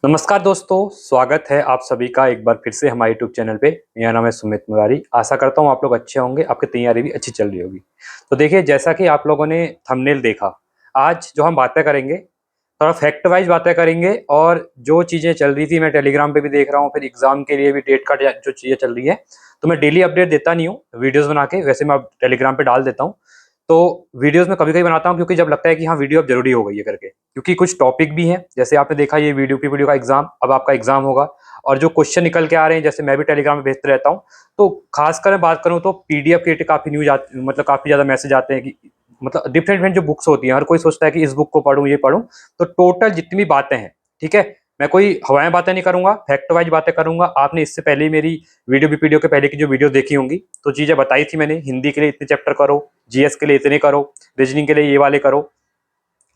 नमस्कार दोस्तों, स्वागत है आप सभी का एक बार फिर से हमारे यूट्यूब चैनल पे। मेरा नाम है सुमित मुरारी। आशा करता हूँ आप लोग अच्छे होंगे, आपकी तैयारी भी अच्छी चल रही होगी। तो देखिए, जैसा कि आप लोगों ने थंबनेल देखा, आज जो हम बातें करेंगे थोड़ा फैक्ट वाइज बातें करेंगे। और जो चीज़ें चल रही थी, मैं टेलीग्राम पे भी देख रहा हूँ, फिर एग्जाम के लिए भी डेट का जो चीज़ें चल रही है, तो मैं डेली अपडेट देता नहीं हूँ वीडियोज़ बना के। वैसे मैं टेलीग्राम पे डाल देता हूँ। तो वीडियोज़ में कभी कभी बनाता हूँ, क्योंकि जब लगता है कि हाँ वीडियो अब जरूरी हो गई है करके, क्योंकि कुछ टॉपिक भी हैं। जैसे आपने देखा ये वीडियो का एग्जाम, अब आपका एग्जाम होगा और जो क्वेश्चन निकल के आ रहे हैं, जैसे मैं भी टेलीग्राम में भेजते रहता हूँ। तो खासकर मैं बात करूँ तो पीडीएफ के काफ़ी न्यूज आती, मतलब काफ़ी ज़्यादा मैसेज आते हैं कि मतलब डिफरेंट डिफरेंट जो बुक्स होती हैं, हर कोई सोचता है कि इस बुक को पढूं, ये पढूं। तो टोटल जितनी भी बातें हैं, ठीक है, मैं कोई हवाएं बातें नहीं करूंगा, फैक्ट वाइज बातें करूंगा। आपने इससे पहले ही मेरी वीडियो के पहले की जो वीडियो देखी होंगी, तो चीज़ें बताई थी मैंने। हिंदी के लिए इतने चैप्टर करो, जीएस के लिए इतने करो, रीजनिंग के लिए ये वाले करो,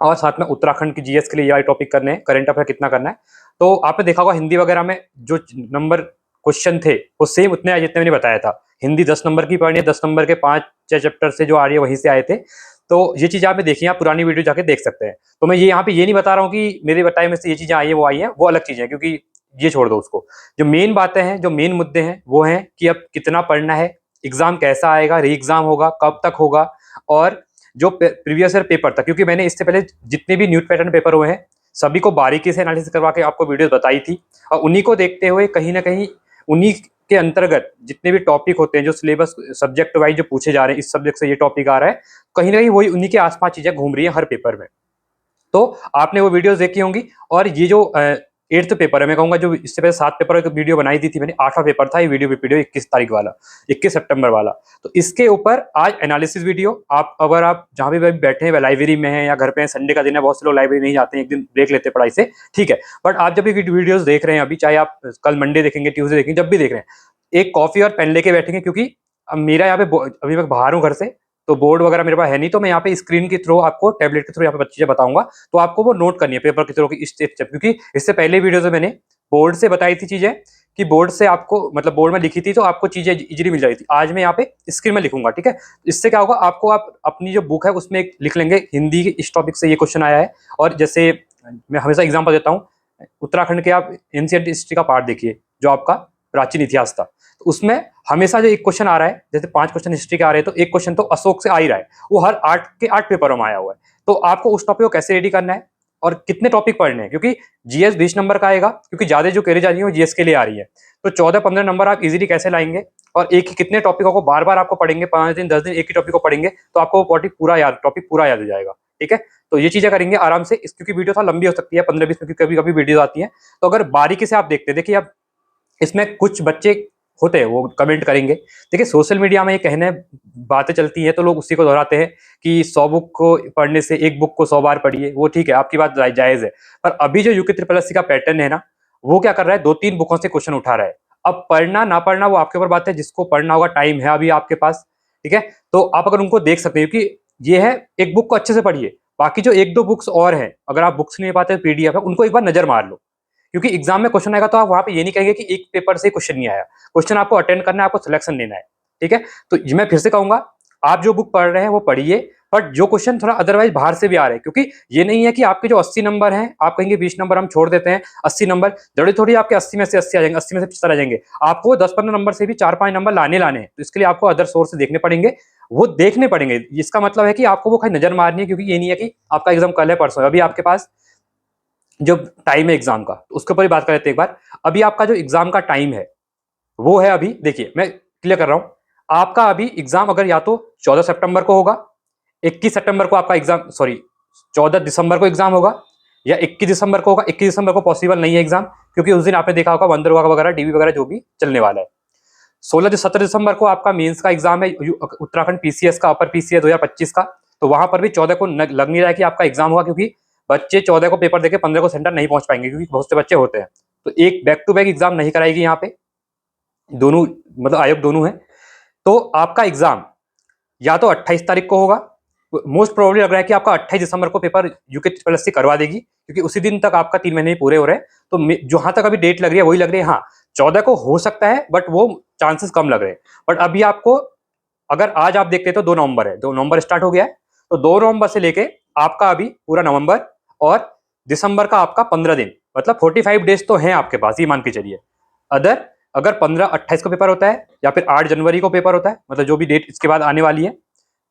और साथ में उत्तराखंड की जीएस के लिए ये वाले टॉपिक करने हैं, करंट अफेयर कितना करना है। तो आपने देखा होगा हिंदी वगैरह में जो नंबर क्वेश्चन थे वो सेम उतने आए जितने मैंने बताया था। हिंदी 10 नंबर की पढ़नी है, 10 नंबर के 5-6 चैप्टर से जो आ रही है वहीं से आए थे। तो ये चीज़ आपने देखी है, आप पुरानी वीडियो जाके देख सकते हैं। तो मैं ये यहाँ पे ये नहीं बता रहा हूँ कि मेरे बताए में से ये चीज़ें आई है वो आई हैं, वो अलग चीज़ है, क्योंकि ये छोड़ दो उसको। जो मेन बातें हैं, जो मेन मुद्दे हैं, वो हैं कि अब कितना पढ़ना है, एग्जाम कैसा आएगा, री एग्जाम होगा, कब तक होगा, और जो प्रीवियस ईयर पेपर था, क्योंकि मैंने इससे पहले जितने भी न्यूज पैटर्न पेपर हुए हैं सभी को बारीकी से एनालिसिस करवा के आपको वीडियोस बताई थी। और उन्हीं को देखते हुए कहीं ना कहीं उन्हीं के अंतर्गत जितने भी टॉपिक होते हैं, जो सिलेबस सब्जेक्ट वाइज जो पूछे जा रहे हैं, इस सब्जेक्ट से ये टॉपिक आ रहा है, कहीं ना कहीं वही उन्हीं के आसपास चीजें घूम रही है हर पेपर में। तो आपने वो वीडियोस देखी होंगी। और ये जो 8th पेपर है, मैं कहूंगा, जो इससे पहले 7 पेपर की वीडियो बनाई थी मैंने, 8वां पेपर था ये वीडियो 21 तारीख वाला, 21 सितंबर वाला। तो इसके ऊपर आज एनालिसिस वीडियो। आप अगर आप जहां भी बैठे हैं, लाइब्रेरी में हैं या घर पे हैं, संडे का दिन है, बहुत से लोग लाइब्रेरी नहीं जाते हैं, एक दिन ब्रेक लेते हैं पढ़ाई से, ठीक है। बट आप जब भी वीडियोज देख रहे हैं, अभी चाहे आप कल मंडे देखेंगे, ट्यूसडे देखेंगे, जब भी देख रहे हैं, एक कॉफी और पेन लेके बैठेंगे, क्योंकि अब मेरा यहाँ पे अभी मैं बाहर हूँ घर से, तो बोर्ड वगैरह मेरे पास है नहीं। तो मैं यहाँ पे स्क्रीन के थ्रू आपको, टैबलेट के थ्रू यहाँ पे चीजें बताऊंगा। तो आपको वो नोट करनी है पेपर के थ्रू की स्टेप स्टेप, क्योंकि इससे पहले वीडियो में मैंने बोर्ड से बताई थी चीजें, कि बोर्ड से आपको, मतलब बोर्ड में लिखी थी तो आपको चीजें इजीली मिल जाती थी। आज मैं यहाँ पे स्क्रीन में लिखूंगा, ठीक है। इससे क्या होगा, आपको आप अपनी जो बुक है उसमें लिख लेंगे हिंदी के इस टॉपिक से ये क्वेश्चन आया है। और जैसे मैं हमेशा एग्जाम्पल देता हूँ, उत्तराखंड के आप एनसीईआरटी हिस्ट्री का पार्ट देखिए, जो आपका प्राचीन इतिहास था, तो उसमें हमेशा जो एक क्वेश्चन आ रहा है, जैसे 5 क्वेश्चन हिस्ट्री के आ रहे हैं, तो एक क्वेश्चन तो अशोक से आ ही रहा है, वो हर 8 के 8 पेपरों में आया हुआ है। तो आपको उस टॉपिक को कैसे रेडी करना है और कितने टॉपिक पढ़ने हैं, क्योंकि जीएस 20 नंबर का आएगा, क्योंकि ज्यादा जो क्वेरी जा रही है वो जीएस के लिए आ रही है। तो 14-15 नंबर आप इजीली कैसे लाएंगे, और एक ही कितने टॉपिकों को बार बार आपको पढ़ेंगे, 5 दिन 10 दिन एक ही टॉपिक को पढ़ेंगे, तो आपको टॉपिक पूरा याद हो जाएगा, ठीक है। तो ये चीजें करेंगे आराम से, क्योंकि वीडियो थोड़ा लंबी हो सकती है, 15-20 मिनट की कभी कभी वीडियो आती है। तो अगर बारीकी से आप देखते हैं, देखिए अब इसमें कुछ बच्चे होते हैं वो कमेंट करेंगे। देखिए, सोशल मीडिया में ये कहने बातें चलती है तो लोग उसी को दोहराते हैं कि 100 बुक को पढ़ने से एक बुक को 100 बार पढ़िए। वो ठीक है, आपकी बात जायज है। पर अभी जो यूके ट्रिपल एससी का पैटर्न है ना, वो क्या कर रहा है, 2-3 बुकों से क्वेश्चन उठा रहा है। अब पढ़ना ना पढ़ना वो आपके ऊपर बात है, जिसको पढ़ना होगा, टाइम है अभी आपके पास, ठीक है। तो आप अगर उनको देख सकते हैं, क्योंकि ये है, एक बुक को अच्छे से पढ़िए, बाकी जो 1-2 बुक्स और हैं, अगर आप बुक्स नहीं पाते पीडीएफ है, उनको एक बार नजर मार लो। क्योंकि एग्जाम में क्वेश्चन आएगा तो आप वहां पे ये नहीं कहेंगे कि एक पेपर से क्वेश्चन नहीं आया। क्वेश्चन आपको अटेंड करना है, आपको सिलेक्शन लेना है, ठीक है। तो मैं फिर से कहूंगा, आप जो बुक पढ़ रहे हैं वो पढ़िए, बट जो क्वेश्चन थोड़ा अदरवाइज बाहर से भी आ रहे हैं, क्योंकि ये नहीं है कि आपके जो 80 नंबर हैं, आप कहेंगे 20 नंबर हम छोड़ देते हैं, 80 नंबर जरूरी थोड़ी आपके 80 में से 80 आ जाएंगे, 80 में से 75 आ जाएंगे। आपको 10-15 नंबर से भी 4-5 नंबर लाने हैं, तो इसके लिए आपको अदर सोर्स देखने पड़ेंगे, वो देखने पड़ेंगे। इसका मतलब है कि आपको वो कहीं नजर मारनी है, क्योंकि ये नहीं है कि आपका एग्जाम कल है परसों है, अभी आपके पास जो टाइम है एग्जाम का, तो उसके ऊपर ही बात कर लेते हैं एक बार। अभी आपका जो एग्जाम का टाइम है वो है, अभी देखिए मैं क्लियर कर रहा हूं, आपका अभी एग्जाम अगर या तो 14 सितंबर को होगा, 21 सितंबर को आपका एग्जाम, सॉरी 14 दिसंबर को एग्जाम होगा, या 21 दिसंबर को होगा। 21 दिसंबर को पॉसिबल नहीं है एग्जाम, क्योंकि उस दिन आपने देखा होगा वंदर वगैरह डीबी वगैरह जो भी चलने वाला है। 17 दिसंबर को आपका मेंस का एग्जाम है, उत्तराखंड पीसीएस का, अपर पीसीएस 2025 का। तो वहां पर भी 14 को लग नहीं रहा है कि आपका एग्जाम होगा, क्योंकि बच्चे 14 को पेपर देके 15 को सेंटर नहीं पहुंच पाएंगे, क्योंकि बहुत से बच्चे होते हैं। तो एक बैक टू बैक एग्जाम नहीं कराएगी यहाँ पे, दोनों मतलब आयोग दोनों है। तो आपका एग्जाम या तो 28 तारीख को होगा, मोस्ट प्रोबेबली लग रहा है कि आपका 28 दिसंबर को पेपर यूके ट्रिपल एससी करवा देगी, क्योंकि उसी दिन तक आपका 3 महीने पूरे हो रहे हैं। तो जहां तक अभी डेट लग रही है वही लग रही है। हाँ, 14 को हो सकता है, बट वो चांसेस कम लग रहे हैं। बट अभी आपको, अगर आज आप देखते हैं तो 2 नवंबर है, 2 नवंबर स्टार्ट हो गया है, तो 2 नवंबर से लेके आपका अभी पूरा नवंबर और दिसंबर का आपका 15 दिन, मतलब 45 डेज तो हैं आपके पास, ये मान के चलिए। अगर 15-28 को पेपर होता है या फिर 8 जनवरी को पेपर होता है, मतलब जो भी डेट इसके बाद आने वाली है,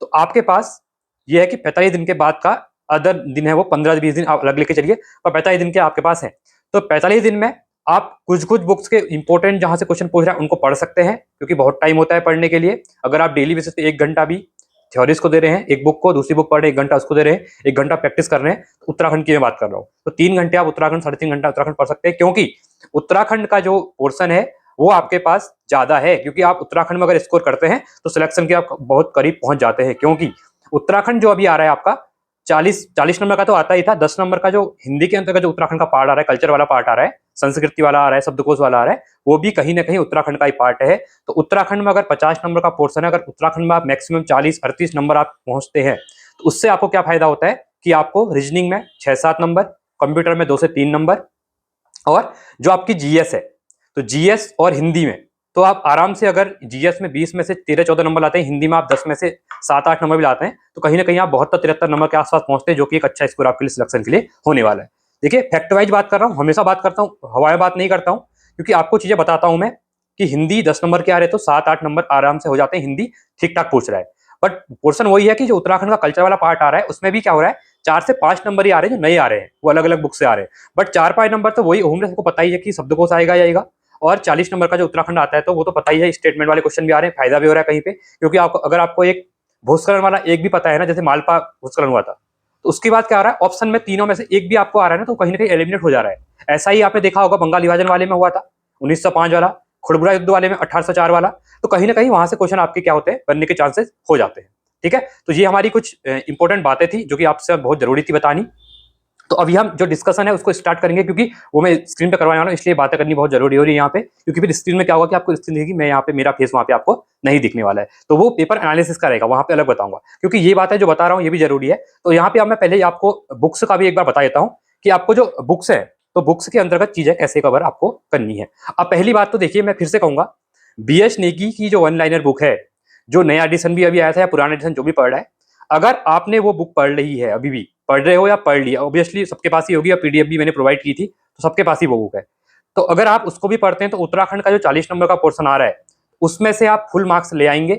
तो आपके पास ये है कि 45 दिन के बाद का अदर दिन है वो 15-20 दिन आप अलग लेके चलिए, और 45 दिन के आपके पास है। तो 45 दिन में आप कुछ कुछ बुक्स के इंपॉर्टेंट जहां से क्वेश्चन पूछ रहे हैं उनको पढ़ सकते हैं, क्योंकि बहुत टाइम होता है पढ़ने के लिए। अगर आप डेली बेसिस पे 1 घंटा भी थ्योरीज को दे रहे हैं, एक बुक को, दूसरी बुक पढ़ रहे हैं 1 घंटा उसको दे रहे हैं, 1 घंटा प्रैक्टिस कर रहे हैं, तो उत्तराखंड की मैं बात कर रहा हूँ, तो 3 घंटे आप उत्तराखंड, 3.5 घंटा उत्तराखंड पढ़ सकते हैं, क्योंकि उत्तराखंड का जो पोर्सन है वो आपके पास ज्यादा है। क्योंकि आप उत्तराखंड में अगर स्कोर करते हैं तो सिलेक्शन के आप बहुत करीब पहुंच जाते हैं, क्योंकि उत्तराखंड जो अभी आ रहा है आपका 40 नंबर का तो आता ही था, 10 नंबर का जो हिंदी के अंतर्गत जो उत्तराखंड का पार्ट आ रहा है, कल्चर वाला पार्ट आ रहा है, संस्कृति वाला आ रहा है, शब्दकोश वाला आ रहा है, वो भी कहीं ना कहीं उत्तराखंड का ही पार्ट है। तो उत्तराखंड में अगर 50 नंबर का पोर्शन है, अगर उत्तराखंड में आप मैक्सिमम 40-38 नंबर आप पहुंचते हैं, तो उससे आपको क्या फायदा होता है कि आपको रीजनिंग में 6-7 नंबर, कंप्यूटर में 2 से 3 नंबर, और जो आपकी जीएस है, तो जीएस और हिंदी में तो आप आराम से, अगर जीएस में 20 में से 13-14 नंबर लाते हैं, हिंदी में आप 10 में से 7-8 नंबर भी लाते हैं, तो कहीं ना कहीं आप 72-73 नंबर के आसपास पहुंचते हैं, जो कि एक अच्छा स्कोर आपके लिए सिलेक्शन के लिए होने वाला है। देखिए, फैक्ट वाइज बात कर रहा हूँ, हमेशा बात करता हूँ, हवाएं बात नहीं करता हूँ, क्योंकि आपको चीजें बताता हूं मैं कि हिंदी 10 नंबर के आ रहे तो 7-8 नंबर आराम से हो जाते हैं, हिंदी ठीक ठाक पूछ रहा है। बट पोर्शन वही है कि जो उत्तराखंड का कल्चर वाला पार्ट आ रहा है उसमें भी क्या हो रहा है, 4 से 5 नंबर ही आ रहे हैं जो नए आ रहे हैं, वो अलग अलग बुक से आ रहे हैं। बट 4-5 नंबर तो वही होंगे, सबको पता ही है कि शब्दकोश आएगा ही आएगा। और 40 नंबर का जो उत्तराखंड आता है तो वो तो पता ही है, स्टेटमेंट वाले क्वेश्चन भी आ रहे हैं, फायदा भी हो रहा है कहीं पे, क्योंकि आपको, अगर आपको एक भूस्खलन वाला एक भी पता है ना, जैसे मालपा भूस्खलन हुआ था, तो उसके बाद क्या आ रहा है, ऑप्शन में तीनों में से एक भी आपको आ रहा है ना, तो कहीं ना कहीं एलिमिनेट हो जा रहा है। ऐसा ही आपने देखा होगा बंगाल विभाजन वाले में हुआ था, 1905 वाला, खुड़बुड़ा युद्ध वाले में 1804 वाला, तो कहीं ना कहीं वहां से क्वेश्चन आपके क्या होते हैं, बनने के चांसेस हो जाते हैं। ठीक है, तो ये हमारी कुछ इंपॉर्टेंट बातें थी जो कि आपसे बहुत जरूरी थी बतानी। तो अभी हम जो डिस्कशन है उसको स्टार्ट करेंगे, क्योंकि वो मैं स्क्रीन पे करवाने वाला हूँ, इसलिए बातें करनी बहुत जरूरी हो रही है यहाँ पे, क्योंकि फिर स्क्रीन में क्या होगा कि आपको स्क्रीन दिखेगी, मैं यहाँ पे मेरा फेस वहाँ पे आपको नहीं दिखने वाला है, तो वो पेपर एनालिसिस का रहेगा, वहाँ पे अलग बताऊंगा, क्योंकि ये बातें जो बता रहा हूँ ये भी जरूरी है। तो यहाँ पे अब मैं पहले आपको बुक्स का भी एक बार बता देता हूँ कि आपको जो बुक्स है, तो बुक्स के अंतर्गत चीजें कैसे कवर आपको करनी है। अब पहली बात तो देखिए, मैं फिर से कहूंगा, BH नेगी की जो 1 लाइनर बुक है, जो नया एडिशन भी अभी आया था या पुराना एडिशन जो भी पढ़ रहा है, अगर आपने वो बुक पढ़ रही है, अभी भी पढ़ रहे हो या पढ़ लिया, ऑब्वियसली सबके पास ही होगी, या पीडीएफ भी मैंने प्रोवाइड की थी, तो सबके पास ही वो बुक है। तो अगर आप उसको भी पढ़ते हैं तो उत्तराखंड का जो 40 नंबर का पोर्शन आ रहा है उसमें से आप फुल मार्क्स ले आएंगे।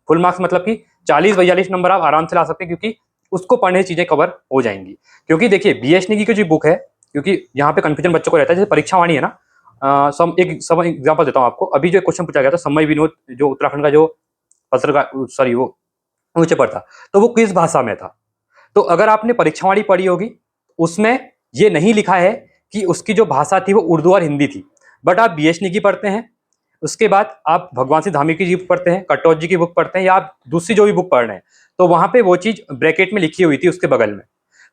फुल मार्क्स मतलब कि 40-42 नंबर आप आराम से ला सकते हैं, क्योंकि उसको पढ़ने चीजें कवर हो जाएंगी। क्योंकि देखिए, BH नेगी की जो बुक है, क्योंकि यहाँ पे कंफ्यूजन बच्चों को रहता है, जैसे परीक्षा वाणी है ना, सब एग्जाम्पल देता हूँ आपको। अभी जो क्वेश्चन पूछा गया था, समय विनोद जो उत्तराखंड का जो पत्रकार, सॉरी वो न्यूज़पेपर पढ़ता, तो वो किस भाषा में था। तो अगर आपने परीक्षावाणी पढ़ी होगी, उसमें ये नहीं लिखा है कि उसकी जो भाषा थी वो उर्दू और हिंदी थी। बट आप BH नेगी पढ़ते हैं, उसके बाद आप भगवान सिंह धामी की जी बुक पढ़ते हैं, कटौत जी की बुक पढ़ते हैं, या आप दूसरी जो भी बुक पढ़ रहे हैं, तो वहां पे वो चीज ब्रैकेट में लिखी हुई थी उसके बगल में।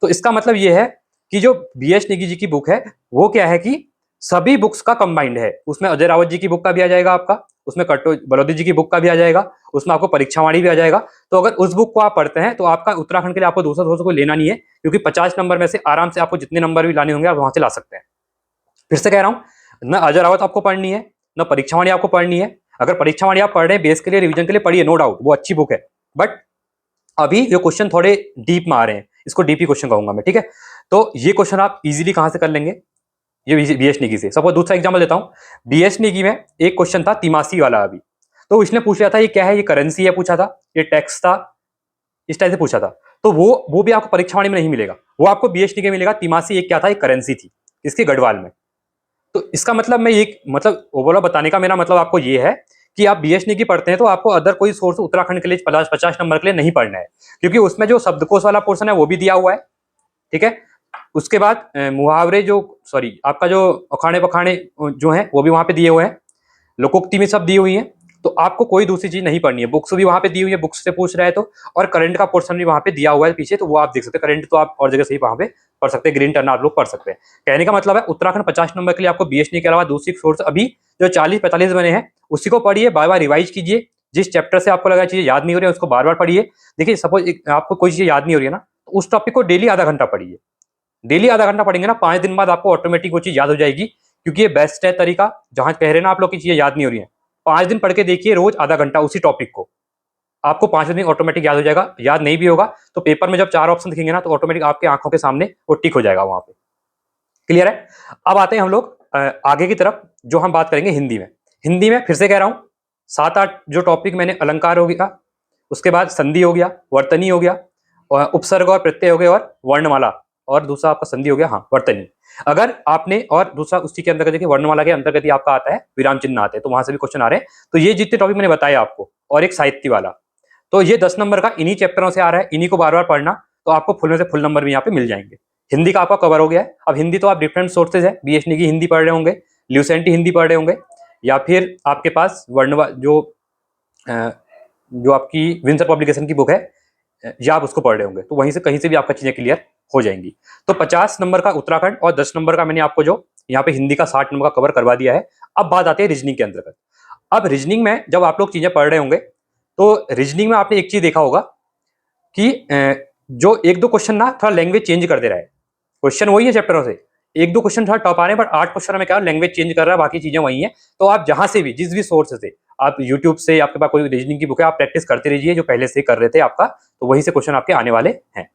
तो इसका मतलब ये है कि जो BH नेगी जी की बुक है वो क्या है कि सभी बुक्स का कंबाइंड है। उसमें अजय रावत जी की बुक का भी आ जाएगा आपका, उसमें कट्टो बलौदी जी की बुक का भी आ जाएगा, उसमें आपको परीक्षावाणी भी आ जाएगा। तो अगर उस बुक को आप पढ़ते हैं तो आपका उत्तराखंड के लिए आपको दूसरा सोर्स को लेना नहीं है, क्योंकि 50 नंबर में से आराम से आपको जितने नंबर भी लाने होंगे आप वहां से ला सकते हैं। फिर से कह रहा हूं, न अजय रावत आपको पढ़नी है, न परीक्षावाणी आपको पढ़नी है। अगर परीक्षावाणी आप पढ़ रहे हैं बेस के लिए, रिवीजन के लिए पढ़िए, नो डाउट वो अच्छी बुक है। बट अभी ये क्वेश्चन थोड़े डीप में आ रहे हैं, इसको डीपी क्वेश्चन कहूंगा मैं, ठीक है। तो ये क्वेश्चन आप इजीली कहां से कर लेंगे, ये BH नेगी से। सपोज दूसरा एग्जाम्पल देता हूं, BH नेगी में एक क्वेश्चन था तिमासी वाला अभी, तो इसने पूछ लिया था ये क्या है, ये करेंसी है पूछा था, ये टैक्स था, इस टाइप से पूछा था। तो वो भी आपको परीक्षावाणी में नहीं मिलेगा, वो आपको BH नेगी में मिलेगा। तिमासी एक क्या था, एक करेंसी थी इसकी गढ़वाल में। तो इसका मतलब मैं ये, मतलब ओवरऑल बताने का मेरा मतलब आपको ये है कि आप BH नेगी पढ़ते हैं तो आपको अदर कोई सोर्स उत्तराखंड के लिए 50 नंबर के लिए नहीं पढ़ना है, क्योंकि उसमें जो शब्दकोश वाला पोर्शन है वो भी दिया हुआ है, ठीक है। उसके बाद मुहावरे जो, सॉरी आपका जो अखाड़े पखाड़े जो है वो भी वहां पे दिए हुए हैं, लोकोक्ति में सब दी हुई है। तो आपको कोई दूसरी चीज नहीं पढ़नी है, बुक्स भी वहां पे दी हुई है, बुक्स से पूछ रहे हैं तो, और करंट का पोर्शन भी वहां पे दिया हुआ है पीछे, तो वो आप देख सकते हैं। करंट तो आप और जगह से ही वहां पे पढ़ सकते हैं, ग्रीन टर्न आप लोग पढ़ सकते हैं। कहने का मतलब है उत्तराखंड 50 नंबर के लिए आपको BH नेगी के अलावा दूसरी सोर्स अभी जो 40-45 बने हैं उसी को पढ़िए, बार बार रिवाइज कीजिए। जिस चैप्टर से आपको लगा चीजें याद नहीं हो रही है उसको बार बार पढ़िए। देखिए, सपोज आपको कोई चीज याद नहीं हो रही है ना, तो उस टॉपिक को डेली आधा घंटा पढ़िए। डेली आधा घंटा पढ़ेंगे ना, 5 दिन बाद आपको ऑटोमेटिक वो चीज याद हो जाएगी, क्योंकि ये बेस्ट है तरीका। जहां कह रहे हैं ना आप लोग की चीजें याद नहीं हो रही है, 5 दिन पढ़ के देखिए, रोज आधा घंटा उसी टॉपिक को, आपको 5 दिन ऑटोमेटिक याद हो जाएगा। याद नहीं भी होगा तो पेपर में जब 4 ऑप्शन दिखेंगे ना, तो ऑटोमेटिक आपके आंखों के सामने वो टिक हो जाएगा वहां पे। क्लियर है। अब आते हैं हम लोग आगे की तरफ, जो हम बात करेंगे हिंदी में। हिंदी में फिर से कह रहा हूँ 7-8 जो टॉपिक मैंने, अलंकार हो गया, उसके बाद संधि हो गया, वर्तनी हो गया, और उपसर्ग और प्रत्यय हो गए, और वर्णमाला, और दूसरा आपका संधि हो गया, हाँ वर्तनी। अगर आपने, और दूसरा उसी के अंतर्गत देखिए वर्णमाला के अंतर्गत ही आपका आता है विराम चिन्ह आते हैं, तो वहां से भी क्वेश्चन आ रहे हैं। तो ये जितने टॉपिक मैंने बताए आपको, और एक साहित्य वाला, तो ये 10 नंबर का इन्हीं चैप्टरों से आ रहा है, इन्हीं को बार बार पढ़ना, तो आपको फुल में से फुल नंबर भी यहाँ पे मिल जाएंगे। हिंदी का आपका कवर हो गया है। अब हिंदी तो आप डिफरेंट सोर्सेज है, बीएसनी की हिंदी पढ़ रहे होंगे, ल्यूसेंटी हिंदी पढ़ रहे होंगे, या फिर आपके पास वर्ण जो आपकी विंसर पब्लिकेशन की बुक है, या आप उसको पढ़ रहे होंगे, तो वहीं से कहीं से भी आपका चीजें क्लियर हो जाएंगी। तो 50 नंबर का उत्तराखंड और 10 नंबर का मैंने आपको जो यहाँ पे हिंदी का 60 नंबर का कवर करवा दिया है। अब बात आती है रीजनिंग के अंतर्गत। अब रीजनिंग में जब आप लोग चीजें पढ़ रहे होंगे, तो रीजनिंग में आपने एक चीज देखा होगा कि जो एक दो क्वेश्चन ना थोड़ा लैंग्वेज चेंज कर दे रहा है। क्वेश्चन वही है चैप्टरों से, एक दो क्वेश्चन थोड़ा टॉप आ रहे हैं, बट 8 क्वेश्चन में क्या लैंग्वेज चेंज कर रहा है, बाकी चीजें वही हैं। तो आप जहां से भी, जिस भी सोर्स से, आप यूट्यूब से, आपके पास कोई रीजनिंग की बुक है, आप प्रैक्टिस करते रहिए जो पहले से कर रहे थे आपका, तो वहीं से क्वेश्चन आपके आने वाले हैं।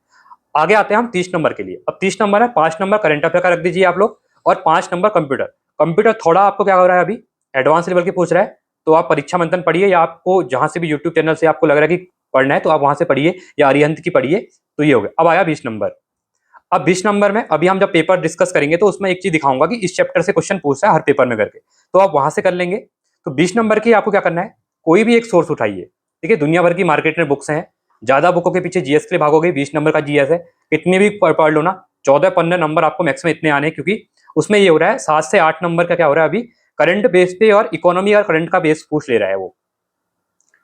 आगे आते हैं हम 30 नंबर के लिए। अब 30 नंबर है, 5 नंबर करंट अफेयर का रख दीजिए आप लोग, और 5 नंबर कंप्यूटर। कंप्यूटर थोड़ा आपको क्या हो रहा है, अभी एडवांस लेवल के पूछ रहा है, तो आप परीक्षा मंथन पढ़िए, या आपको जहां से भी यूट्यूब चैनल से आपको लग रहा है कि पढ़ना है, तो आप वहां से पढ़िए, या अरिहंत की पढ़िए, तो ये हो गया। अब आया 20 नंबर। अब 20 नंबर में अभी हम जब पेपर डिस्कस करेंगे, तो उसमें एक चीज दिखाऊंगा कि इस चैप्टर से क्वेश्चन पूछा है हर पेपर में करके, तो आप वहां से कर लेंगे। तो 20 नंबर की आपको क्या करना है, कोई भी एक सोर्स उठाइए, ठीक है। दुनिया भर की मार्केट में बुक्स हैं, ज्यादा बुकों के पीछे जीएस के लिए भागोगे, 20 नंबर का जीएस है, कितने भी पढ़ लो ना, 14-15 नंबर आपको मैक्सिमम इतने आने हैं, क्योंकि उसमें ये हो रहा है 7 से 8 नंबर का क्या हो रहा है अभी, करंट बेस पे और इकोनॉमी और करंट का बेस पूछ ले रहा है वो,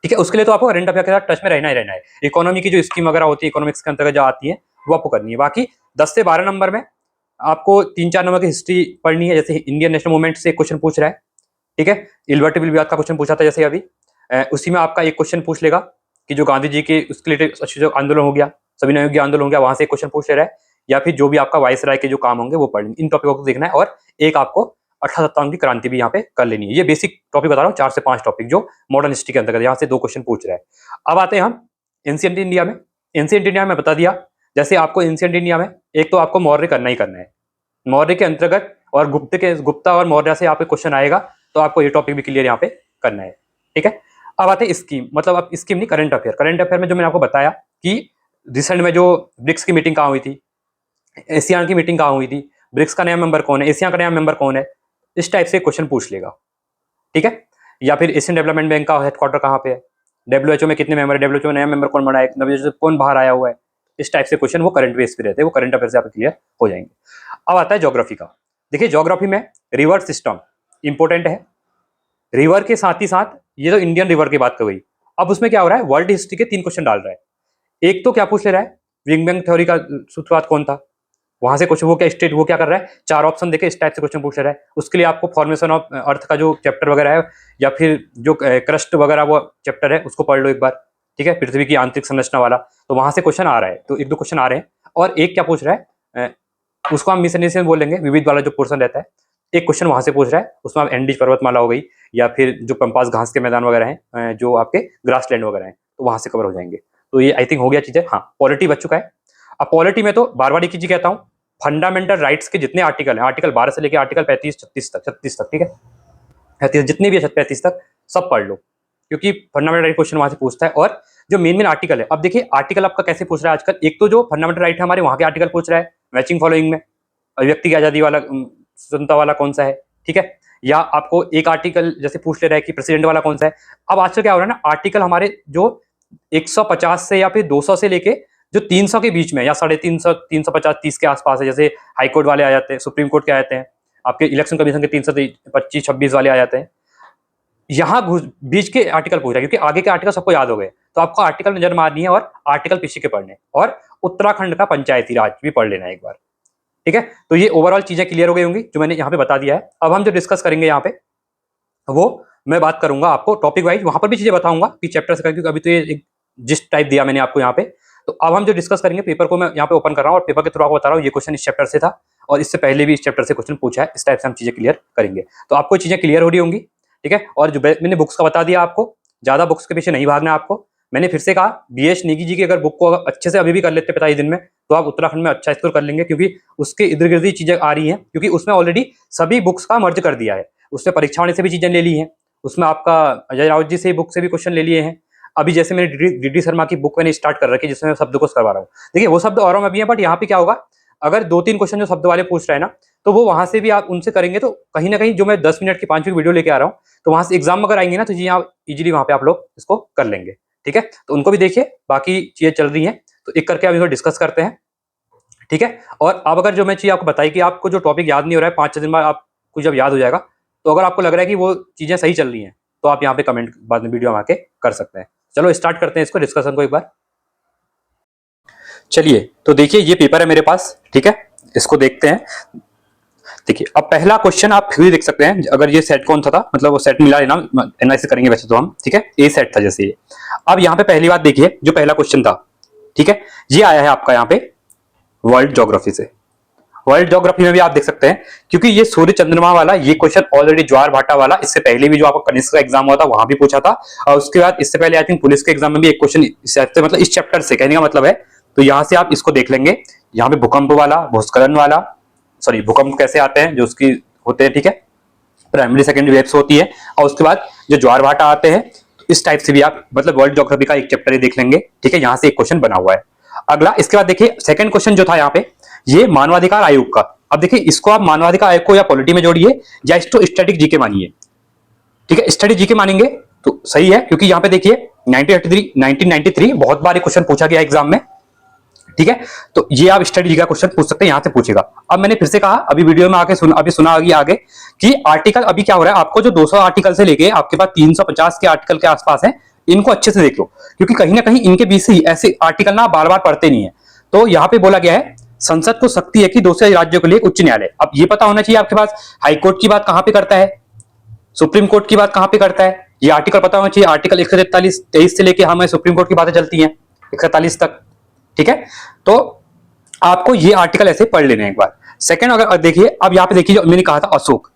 ठीक है। उसके लिए तो आपको करंट अफेयर के साथ टच में रहना ही रहना है। इकोनॉमी की जो स्कीम वगैरह होती है, इकोनॉमिक्स के अंतर्गत जो आती है, वो आपको करनी है। बाकी 10 से 12 नंबर में आपको 3-4 नंबर की हिस्ट्री पढ़नी है, जैसे इंडियन नेशनल मूवमेंट से क्वेश्चन पूछ रहा है, ठीक है। इल्वर्टेबल विवाद का क्वेश्चन पूछा था जैसे अभी, उसी में आपका एक क्वेश्चन पूछ लेगा कि जो गांधी जी के उसके लिए जो आंदोलन हो गया, सविनय योग्य आंदोलन हो गया, वहां से एक क्वेश्चन पूछ ले रहा है, या फिर जो भी आपका वाइस राय के जो काम होंगे वो पढ़ लेंगे। इन टॉपिकों को देखना है, और एक आपको 1857 की क्रांति भी यहाँ पे कर लेनी है। ये बेसिक टॉपिक बता रहा हूँ, 4 से 5 टॉपिक जो मॉडर्न हिस्ट्री के अंतर्गत यहाँ से 2 क्वेश्चन पूछ रहा है। अब आते हैं हम एंशिएंट इंडिया में। एंशिएंट इंडिया में बता दिया, जैसे आपको एंशिएंट इंडिया में एक तो आपको मौर्य करना ही करना है, मौर्य के अंतर्गत, और गुप्ता और मौर्य से यहाँ पे क्वेश्चन आएगा, तो आपको ये टॉपिक भी क्लियर यहाँ पे करना है, ठीक है। अब आते हैं स्कीम, मतलब अब स्कीम नहीं, करंट अफेयर। करंट अफेयर में जो मैंने आपको बताया कि रिसेंट में जो ब्रिक्स की मीटिंग कहाँ हुई थी, एशियान की मीटिंग कहाँ हुई थी, ब्रिक्स का नया मेंबर कौन है, एशिया का नया मेंबर कौन है, इस टाइप से क्वेश्चन पूछ लेगा, ठीक है। या फिर एशियन डेवलपमेंट बैंक का हेडक्वार्टर कहाँ पे है, डब्ल्यूएचओ में कितने मेंबर है, डब्ल्यूएचओ में नया मेंबर कौन बना है, डब्ल्यूएचओ से कौन बाहर आया हुआ है, इस टाइप से क्वेश्चन वो करंट बेस पे रहते हैं, वो करंट अफेयर से आप क्लियर हो जाएंगे। अब आता है ज्योग्राफी का। देखिए ज्योग्राफी में रिवर सिस्टम इंपॉर्टेंट है, रिवर के साथ ही साथ ये तो इंडियन रिवर की बात कर गई। अब उसमें क्या हो रहा है, वर्ल्ड हिस्ट्री के 3 क्वेश्चन डाल रहा है। एक तो क्या पूछ ले रहा है, बिग बैंग थ्योरी का सूत्रपात कौन था, वहां से क्वेश्चन, वो क्या स्टेट, वो क्या कर रहा है, 4 ऑप्शन देके इस टाइप से क्वेश्चन पूछ रहा है। उसके लिए आपको फॉर्मेशन ऑफ अर्थ का जो चैप्टर वगैरह है, या फिर जो क्रस्ट वगैरह वो चैप्टर है, उसको पढ़ लो एक बार, ठीक है, पृथ्वी की आंतरिक संरचना वाला, तो वहां से क्वेश्चन आ रहा है। तो 1-2 क्वेश्चन आ रहे हैं। और एक क्या पूछ रहा है, उसको हम मिसलेनियस बोलेंगे, विविध वाला जो पोर्शन रहता है, एक क्वेश्चन वहां से पूछ रहा है, उसमें आप एंडीज पर्वतमाला हो गई, या फिर जो पंपास घास के मैदान वगैरह हैं, जो आपके ग्रास लैंड वगैरह हैं, तो वहां से कवर हो जाएंगे। तो ये आई थिंक हो गया चीजें। हाँ, पॉलिटी बच चुका है। अब पॉलिटी में तो बार बार एक चीज कहता हूँ, फंडामेंटल राइट्स के जितने आर्टिकल हैं, आर्टिकल 12 से लेकर आर्टिकल 36 तक, ठीक है, 36 जितने भी है 35 तक सब पढ़ लो, क्योंकि फंडामेंटल राइट क्वेश्चन वहां से पूछता है। और जो मेन आर्टिकल है, अब देखिए आर्टिकल आपका कैसे पूछ रहा है आजकल, एक तो जो फंडामेंटल राइट है हमारे वहां के आर्टिकल पूछ रहा है, मैचिंग फॉलोइंग में व्यक्ति की आजादी वाला, स्वतंत्रता वाला कौन सा है, ठीक है। या आपको एक आर्टिकल जैसे पूछ ले रहा है कि प्रेसिडेंट वाला कौन सा है। अब आजकल क्या हो रहा है ना, आर्टिकल हमारे जो 150 से या फिर 200 से लेके जो 300 के बीच में, या 350, 350, 30 के आसपास है, जैसे हाईकोर्ट वाले आ जाते हैं, सुप्रीम कोर्ट के आ जाते हैं, आपके इलेक्शन कमीशन के 325, 26 वाले आ जाते हैं, यहाँ बीच के आर्टिकल पूछ रहा है, क्योंकि आगे के आर्टिकल सबको याद हो गए, तो आपको आर्टिकल नजर मारनी है, और आर्टिकल पीछे के पढ़ने, और उत्तराखंड का पंचायती राज भी पढ़ लेना है एक बार, ठीक है। तो ये ओवरऑल चीजें क्लियर हो गई होंगी जो मैंने यहाँ पे बता दिया है। अब हम जो डिस्कस करेंगे यहाँ पे, वो मैं बात करूंगा आपको टॉपिक वाइज, वहां पर भी चीजें बताऊंगा कि चैप्टर से, क्योंकि अभी तो ये एक जिस टाइप दिया मैंने आपको यहाँ पे। तो अब हम जो डिस्कस करेंगे, पेपर को मैं यहाँ पे ओपन कर रहा हूँ, और पेपर के थ्रू आपको बता रहा हूँ ये क्वेश्चन इस चैप्टर से था, और इससे पहले भी इस चैप्टर से क्वेश्चन पूछा है, इस टाइप से हम चीजें क्लियर करेंगे। तो आपको चीजें क्लियर हो रही होंगी, ठीक है। और जो मैंने बुक्स का बता दिया आपको, ज्यादा बुक्स के पीछे नहीं भागना आपको, मैंने फिर से कहा बीएस नेगी जी की अगर बुक को अगर अच्छे से अभी भी कर लेते 45 दिन में तो आप उत्तराखंड में अच्छा स्कोर कर लेंगे, क्योंकि उसके इर्द गिर्द ही चीजें आ रही हैं, क्योंकि उसमें ऑलरेडी सभी बुक्स का मर्ज कर दिया है। उसमें परीक्षा वाणी से भी चीजें ले ली हैं, उसमें आपका अजय राउत जी से बुक से भी क्वेश्चन ले लिए हैं। अभी जैसे मैंने डी शर्मा की बुक मैंने स्टार्ट कर रखी है जिसमें मैं शब्दकोश करवा रहा हूँ। देखिए वो शब्द औरों में भी है, बट यहाँ पे क्या होगा, अगर 2-3 क्वेश्चन जो शब्द वाले पूछ रहे हैं ना, तो वो वहां से भी आप उनसे करेंगे तो कहीं ना कहीं जो मैं 10 मिनट की 5 मिनट वीडियो लेके आ रहा हूँ, तो वहां से एग्जाम अगर आएंगे ना तो जी आप इजीली वहां पे आप लोग इसको कर लेंगे। ठीक है, तो उनको भी देखिए, बाकी चीजें चल रही हैं तो एक करके आप इसको डिस्कस करते हैं। ठीक है, और अब अगर जो मैं चीज आपको बताई कि आपको जो टॉपिक याद नहीं हो रहा है 5-6 दिन बाद आपको जब याद हो जाएगा, तो अगर आपको लग रहा है कि वो चीजें सही चल रही हैं तो आप यहाँ पे कमेंट बाद में वीडियो में आके कर सकते हैं। चलो स्टार्ट करते हैं इसको डिस्कशन को एक बार। चलिए तो देखिए ये पेपर है मेरे पास, ठीक है, इसको देखते हैं। देखिए अब पहला क्वेश्चन आप फिर देख सकते हैं, अगर ये सेट कौन सा था, मतलब वो सेट मिला है ना, एनालिसिस करेंगे वैसे तो हम, ठीक है, ए सेट था जैसे ये। अब यहाँ पे पहली बात देखिए, जो पहला क्वेश्चन था, ठीक है, ये आया है आपका यहाँ पे वर्ल्ड ज्योग्राफी से। वर्ल्ड ज्योग्राफी में भी आप देख सकते हैं, क्योंकि ये सूर्य चंद्रमा वाला ये क्वेश्चन ऑलरेडी ज्वार भाटा वाला इससे पहले भी जो आपका कनिष्क का एग्जाम हुआ था वहां भी पूछा था, और उसके बाद इससे पहले आई थिंक पुलिस के एग्जाम में भी एक क्वेश्चन मतलब इस चैप्टर से, कहने का मतलब है, तो यहां से आप इसको देख लेंगे। यहाँ पे भूकंप वाला, भूस्खलन वाला, सॉरी भूकंप कैसे आते हैं जो उसकी होते हैं, ठीक है, प्राइमरी सेकेंडरी वेव्स होती है, और उसके बाद जो ज्वार भाटा आते हैं, तो इस टाइप से भी आप मतलब वर्ल्ड ज्योग्राफी का एक चैप्टर ही देख लेंगे। ठीक है, यहाँ से एक क्वेश्चन बना हुआ है। अगला इसके बाद देखिए सेकंड क्वेश्चन जो था यहाँ पे, ये मानवाधिकार आयोग का। अब देखिए इसको आप मानवाधिकार आयोग को या पॉलिटी में जोड़िए या इसको स्टैटिक जीके मानिए। ठीक है, स्टडी जीके मानेंगे तो सही है, क्योंकि यहाँ पे देखिए 1993 बहुत बार क्वेश्चन पूछा गया एग्जाम में। ठीक है, तो ये आप स्टडी जी का क्वेश्चन पूछ सकते हैं, यहां से पूछेगा। अब मैंने फिर से कहा अभी वीडियो में आके सुना आगे कि आर्टिकल अभी क्या हो रहा है, आपको जो 200 आर्टिकल से लेके आपके पास 350 के आर्टिकल के आसपास है, इनको अच्छे से देख लो, क्योंकि कहीं ना कहीं इनके बीच से ऐसे आर्टिकल ना बार बार पढ़ते नहीं है। तो यहाँ पे बोला गया है संसद को शक्ति है कि दूसरे राज्यों के लिए उच्च न्यायालय। अब ये पता होना चाहिए आपके पास हाईकोर्ट की बात कहां पे करता है, सुप्रीम कोर्ट की बात कहां पे करता है, ये आर्टिकल पता होना चाहिए। आर्टिकल 143 से लेके हमें सुप्रीम कोर्ट की बातें चलती हैं 143 तक। ठीक है, तो आपको ये आर्टिकल ऐसे पढ़ लेने एक बार। सेकंड अगर देखिए, अब यहाँ पे देखिए जो मैंने कहा था अशोक,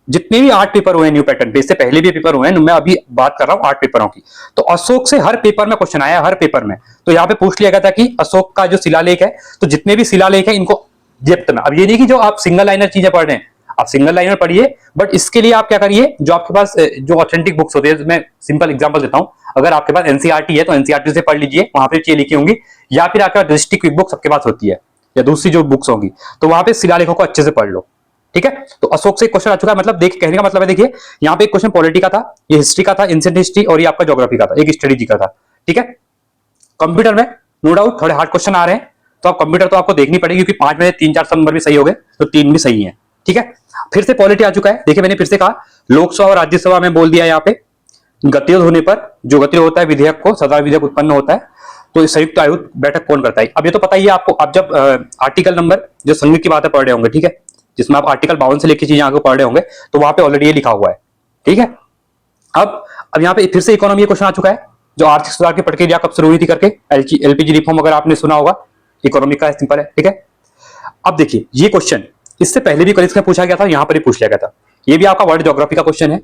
जितने भी 8 पेपर हुए हैं न्यू पैटर्न पे, इससे पहले भी पेपर हुए हैं, मैं अभी बात कर रहा हूँ 8 पेपरों की, तो अशोक से हर पेपर में क्वेश्चन आया, हर पेपर में। तो यहाँ पे पूछ लिया गया था कि अशोक का जो शिलालेख है, तो जितने भी शिलालेख है इनको डेप्थ में, अब ये नहीं कि जो आप सिंगल लाइनर चीजें पढ़ रहे हैं, आप सिंगल लाइनर पढ़िए, बट इसके लिए आप क्या करिए, जो आपके पास जो ऑथेंटिक बुक्स होती है, मैं सिंपल एग्जांपल देता हूं, अगर आपके पास एनसीईआरटी है तो एनसीईआरटी से पढ़ लीजिए, वहां पे चीजें लिखी होंगी, या फिर आपके पास डिस्ट्रिक्ट क्विक बुक सबके पास होती है, या दूसरी जो बुक्स होंगी, तो वहां पे शिलालेखों को अच्छे से पढ़ लो। ठीक है, तो अशोक से क्वेश्चन आ चुका है, मतलब देख कहने का मतलब है, देखिए यहाँ पे एक क्वेश्चन पॉलिटी का था, ये हिस्ट्री का था, एंशिएंट हिस्ट्री, और ये आपका ज्योग्राफी का था, एक स्ट्रेटेजी का था। ठीक है, कंप्यूटर में नो डाउट थोड़े हार्ड क्वेश्चन आ रहे हैं, तो आप कंप्यूटर तो आपको देखनी पड़ेगी, क्योंकि 5 में 3-4 नंबर भी सही हो गए तो 3 भी सही है। ठीक है, फिर से पॉलिटी आ चुका है। देखिए मैंने फिर से कहा लोकसभा और राज्यसभा में बोल दिया, यहाँ पे गतिरोध होने पर, जो गतिरोध होता है विधेयक को, सदा विधेयक उत्पन्न होता है, तो संयुक्त आयोग बैठक कौन करता है। अब ये तो पता ही है आपको, आप जब आर्टिकल नंबर जो संयुक्त की बातें पढ़ रहे होंगे, ठीक है, जिसमें आप आर्टिकल 52 से लेकर चीजें आगे पढ़ रहे होंगे, तो वहां पे ऑलरेडी ये लिखा हुआ है। ठीक है, अब यहाँ पे फिर से इकोनॉमी क्वेश्चन आ चुका है, जो आर्थिक सुधार की प्रक्रिया कब शुरू हुई थी करके, एलपीजी रिफॉर्म अगर आपने सुना होगा, इकोनॉमी का सिंपल है। ठीक है, अब देखिए ये क्वेश्चन इससे पहले भी कॉलेज में पूछा गया था, यहां पर ही पूछ लिया गया था, ये भी आपका वर्ल्ड ज्योग्राफी का क्वेश्चन है।